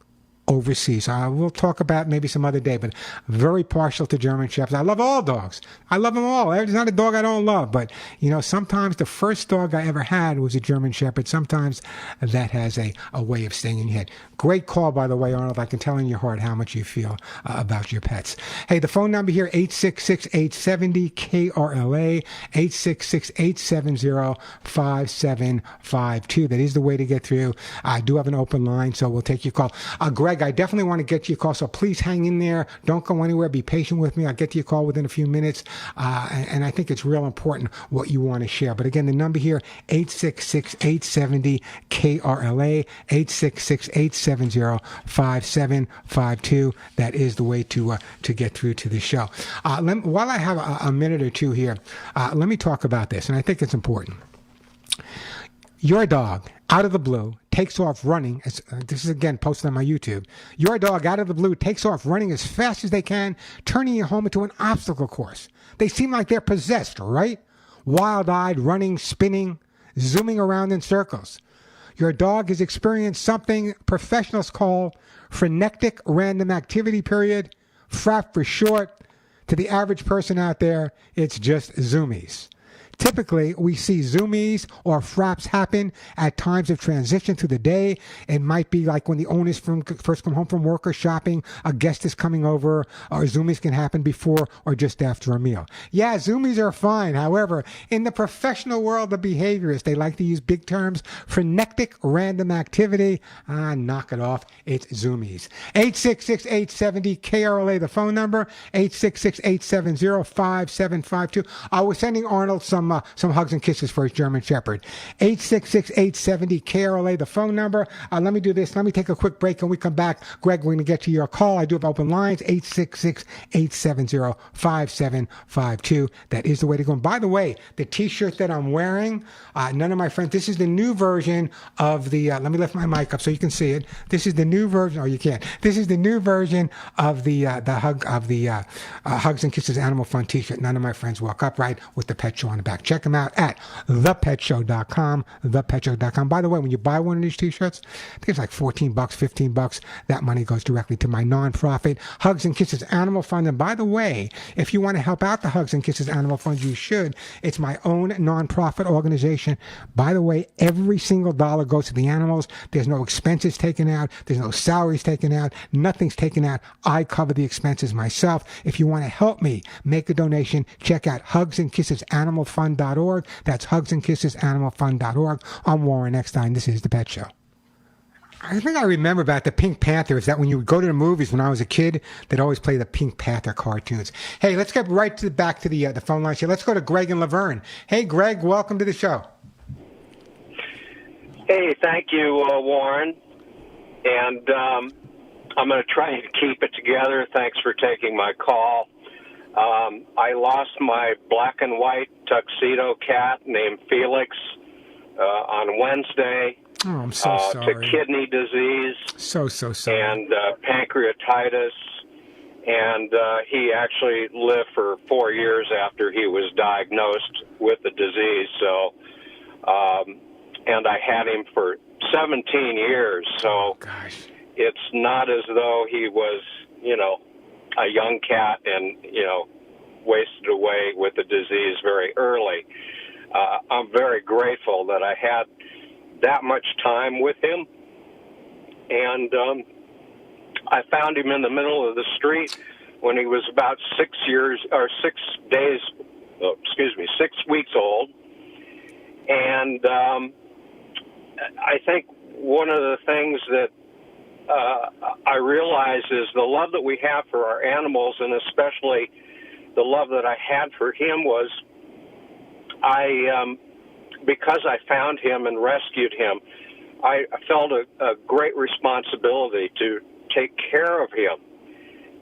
S2: overseas. We'll talk about maybe some other day, but very partial to German Shepherds. I love all dogs. I love them all. There's not a dog I don't love, but sometimes the first dog I ever had was a German Shepherd. Sometimes that has a way of staying in your head. Great call, by the way, Arnold. I can tell in your heart how much you feel about your pets. Hey, the phone number here, 866-870-KRLA, 866-870-5752. That is the way to get through. I do have an open line, so we'll take your call. Greg, I definitely want to get to your call, so please hang in there. Don't go anywhere. Be patient with me. I'll get to your call within a few minutes, and I think it's real important what you want to share. But again, the number here, 866-870-KRLA, 866-870-5752. That is the way to get through to the show. While I have a minute or two here, let me talk about this, and I think it's important. Your dog, out of the blue, takes off running. This is, again, posted on my YouTube. Your dog, out of the blue, takes off running as fast as they can, turning your home into an obstacle course. They seem like they're possessed, right? Wild-eyed, running, spinning, zooming around in circles. Your dog has experienced something professionals call frenetic random activity period, FRAP for short. To the average person out there, it's just Zoomies. Typically, we see Zoomies or fraps happen at times of transition through the day. It might be like when the owners first come home from work or shopping, a guest is coming over, or Zoomies can happen before or just after a meal. Yeah, Zoomies are fine. However, in the professional world of behaviorists, they like to use big terms. Frenetic random activity. Knock it off. It's Zoomies. 866-870-KRLA, the phone number. 866-870-5752. I was sending Arnold some hugs and kisses for his German Shepherd. 866-870-KRLA, the phone number. Let me do this. Let me take a quick break, and we come back. Greg, we're going to get to your call. I do have open lines, 866-870-5752. That is the way to go. And by the way, the T-shirt that I'm wearing, none of my friends, this is the new version of the, let me lift my mic up so you can see it. This is the new version, oh, you can't. This is the new version of the Hugs and Kisses Animal Fun T-shirt. None of my friends walk upright with the pet show on the back. back. Check them out at thepetshow.com, thepetshow.com. By the way, when you buy one of these T-shirts, I think it's like $14, $15. That money goes directly to my nonprofit, Hugs and Kisses Animal Fund. And by the way, if you want to help out the Hugs and Kisses Animal Fund, you should. It's my own nonprofit organization. By the way, every single dollar goes to the animals. There's no expenses taken out. There's no salaries taken out. Nothing's taken out. I cover the expenses myself. If you want to help me make a donation, check out hugsandkissesanimalfund.org. That's hugsandkissesanimalfund.org. I'm Warren Eckstein. This is The Pet Show. I think I remember about the Pink Panther is that when you would go to the movies when I was a kid, they'd always play the Pink Panther cartoons. Hey, let's get right back to the phone lines here. Let's go to Greg and Laverne. Hey, Greg, welcome to the show.
S13: Hey, thank you, Warren. And I'm going to try and keep it together. Thanks for taking my call. I lost my black and white tuxedo cat named Felix on Wednesday.
S2: Oh, I'm so sorry.
S13: To kidney disease.
S2: So sorry.
S13: And pancreatitis. And he actually lived for 4 years after he was diagnosed with the disease. So, and I had him for 17 years. So it's not as though he was, a young cat and, wasted away with the disease very early. I'm very grateful that I had that much time with him. And I found him in the middle of the street when he was about 6 weeks old. And I think one of the things that I realize is the love that we have for our animals, and especially the love that I had for him was because I found him and rescued him, I felt a great responsibility to take care of him.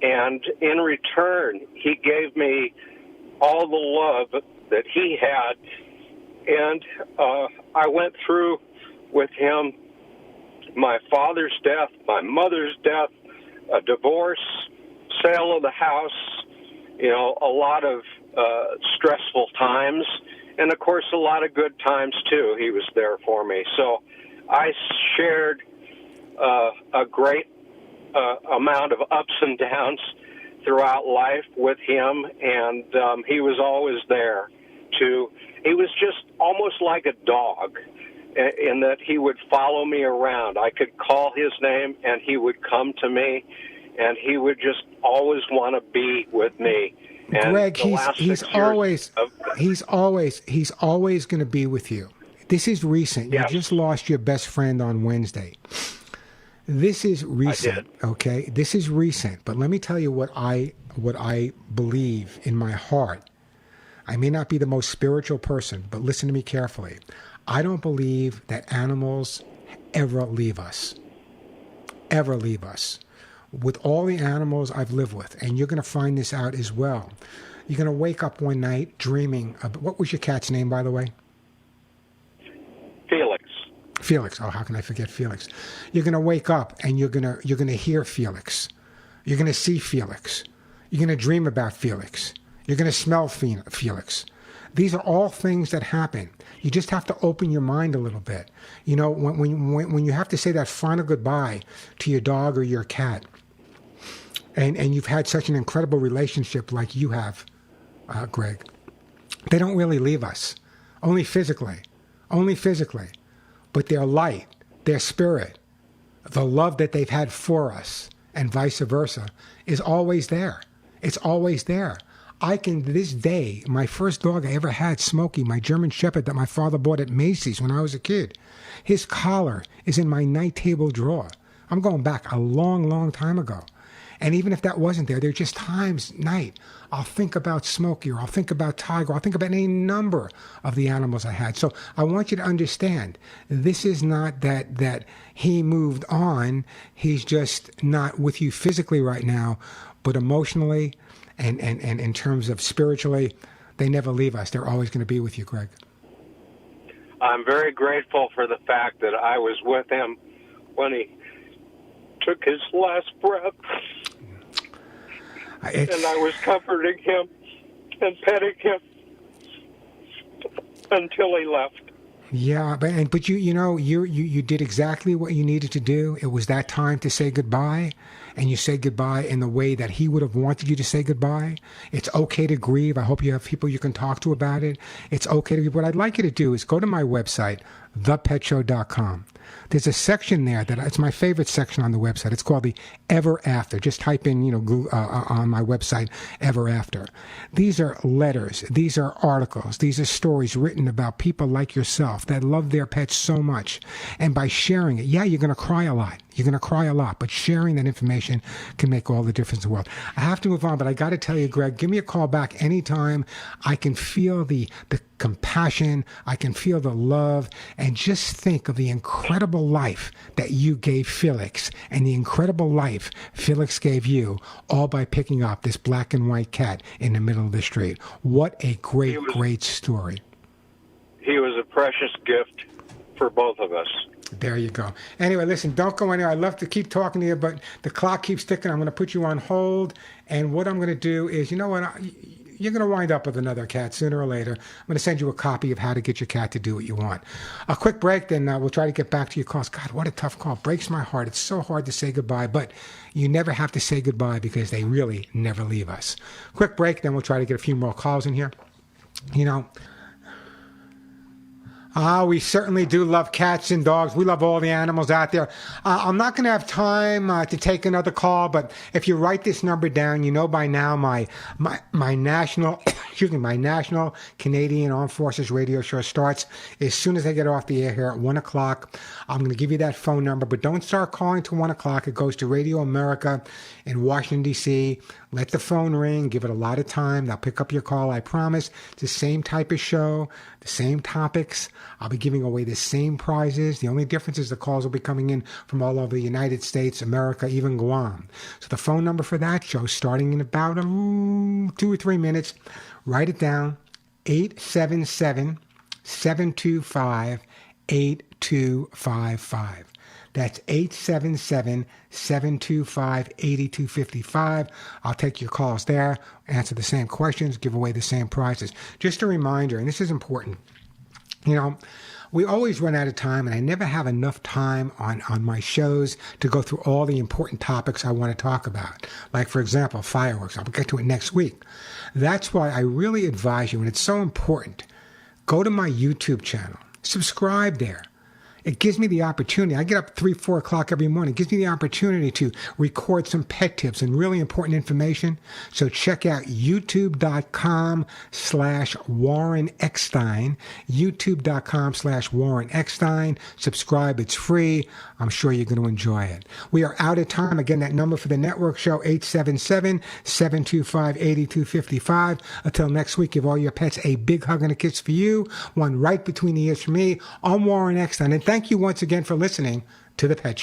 S13: And in return, he gave me all the love that he had. And I went through with him my father's death, my mother's death, a divorce, sale of the house, a lot of stressful times. And, of course, a lot of good times, too. He was there for me. So I shared a great amount of ups and downs throughout life with him, and he was always there. He was just almost like a dog in that he would follow me around. I could call his name, and he would come to me, and he would just always want to be with me. And
S2: Greg, he's always going to be with you. This is recent.
S13: Yes.
S2: You just lost your best friend on Wednesday. This is recent.
S13: I did.
S2: Okay? This is recent, but let me tell you what I believe in my heart. I may not be the most spiritual person, but listen to me carefully. I don't believe that animals ever leave us. Ever leave us. With all the animals I've lived with, and you're going to find this out as well. You're going to wake up one night dreaming of, what was your cat's name, by the way?
S13: Felix.
S2: Felix. Oh, how can I forget Felix? You're going to wake up and you're going to hear Felix. You're going to see Felix. You're going to dream about Felix. You're going to smell Felix. These are all things that happen. You just have to open your mind a little bit. When you have to say that final goodbye to your dog or your cat, and you've had such an incredible relationship like you have, Greg, they don't really leave us. Only physically. But their light, their spirit, the love that they've had for us, and vice versa, is always there. It's always there. I can, to this day, my first dog I ever had, Smokey, my German Shepherd that my father bought at Macy's when I was a kid, his collar is in my night table drawer. I'm going back a long, long time ago. And even if that wasn't there, there are just times, night, I'll think about Smokey, or I'll think about Tiger, or I'll think about any number of the animals I had. So I want you to understand, this is not that he moved on. He's just not with you physically right now, but emotionally and in terms of spiritually, they never leave us. They're always going to be with you, Greg.
S13: I'm very grateful for the fact that I was with him when he took his last breath. And I was comforting him and petting him. until he left.
S2: Yeah, but you did exactly what you needed to do. It was that time to say goodbye, and you said goodbye in the way that he would have wanted you to say goodbye. It's okay to grieve. I hope you have people you can talk to about it. It's okay to grieve. What I'd like you to do is go to my website, thepetshow.com. There's a section there that it's my favorite section on the website. It's called the Ever After. Just type in, on my website, Ever After. These are letters. These are articles. These are stories written about people like yourself that love their pets so much. And by sharing it, yeah, you're going to cry a lot. You're going to cry a lot, but sharing that information can make all the difference in the world. I have to move on, but I got to tell you, Greg, give me a call back anytime. I can feel the compassion. I can feel the love. And just think of the incredible life that you gave Felix and the incredible life Felix gave you, all by picking up this black and white cat in the middle of the street. What a great story.
S13: He was a precious gift for both of us.
S2: There you go. Anyway, listen, don't go anywhere. I'd love to keep talking to you, but the clock keeps ticking. I'm going to put you on hold. And what I'm going to do is, you know what? You're going to wind up with another cat sooner or later. I'm going to send you a copy of How to Get Your Cat to Do What You Want. A quick break, then we'll try to get back to your calls. God, what a tough call. Breaks my heart. It's so hard to say goodbye, but you never have to say goodbye because they really never leave us. Quick break, then we'll try to get a few more calls in here. We certainly do love cats and dogs. We love all the animals out there. I'm not going to have time to take another call, but if you write this number down, you know by now my national, my national Canadian Armed Forces radio show starts as soon as I get off the air here at 1 o'clock. I'm going to give you that phone number, but don't start calling to 1 o'clock. It goes to Radio America in Washington, D.C. Let the phone ring. Give it a lot of time. They'll pick up your call, I promise. It's the same type of show, the same topics. I'll be giving away the same prizes. The only difference is the calls will be coming in from all over the United States, America, even Guam. So the phone number for that show, starting in about 2 or 3 minutes, write it down, 877-725-8255. That's 877-725-8255. I'll take your calls there, answer the same questions, give away the same prizes. Just a reminder, and this is important, we always run out of time, and I never have enough time on my shows to go through all the important topics I want to talk about. Like, for example, fireworks. I'll get to it next week. That's why I really advise you, and it's so important, go to my YouTube channel. Subscribe there. It gives me the opportunity. I get up 3, 4 o'clock every morning. It gives me the opportunity to record some pet tips and really important information. So check out youtube.com/Warren Eckstein. youtube.com/Warren Eckstein. Subscribe. It's free. I'm sure you're going to enjoy it. We are out of time. Again, that number for the network show, 877-725-8255. Until next week, give all your pets a big hug and a kiss for you. One right between the ears for me. I'm Warren Eckstein. And thank you once again for listening to The Pet Show.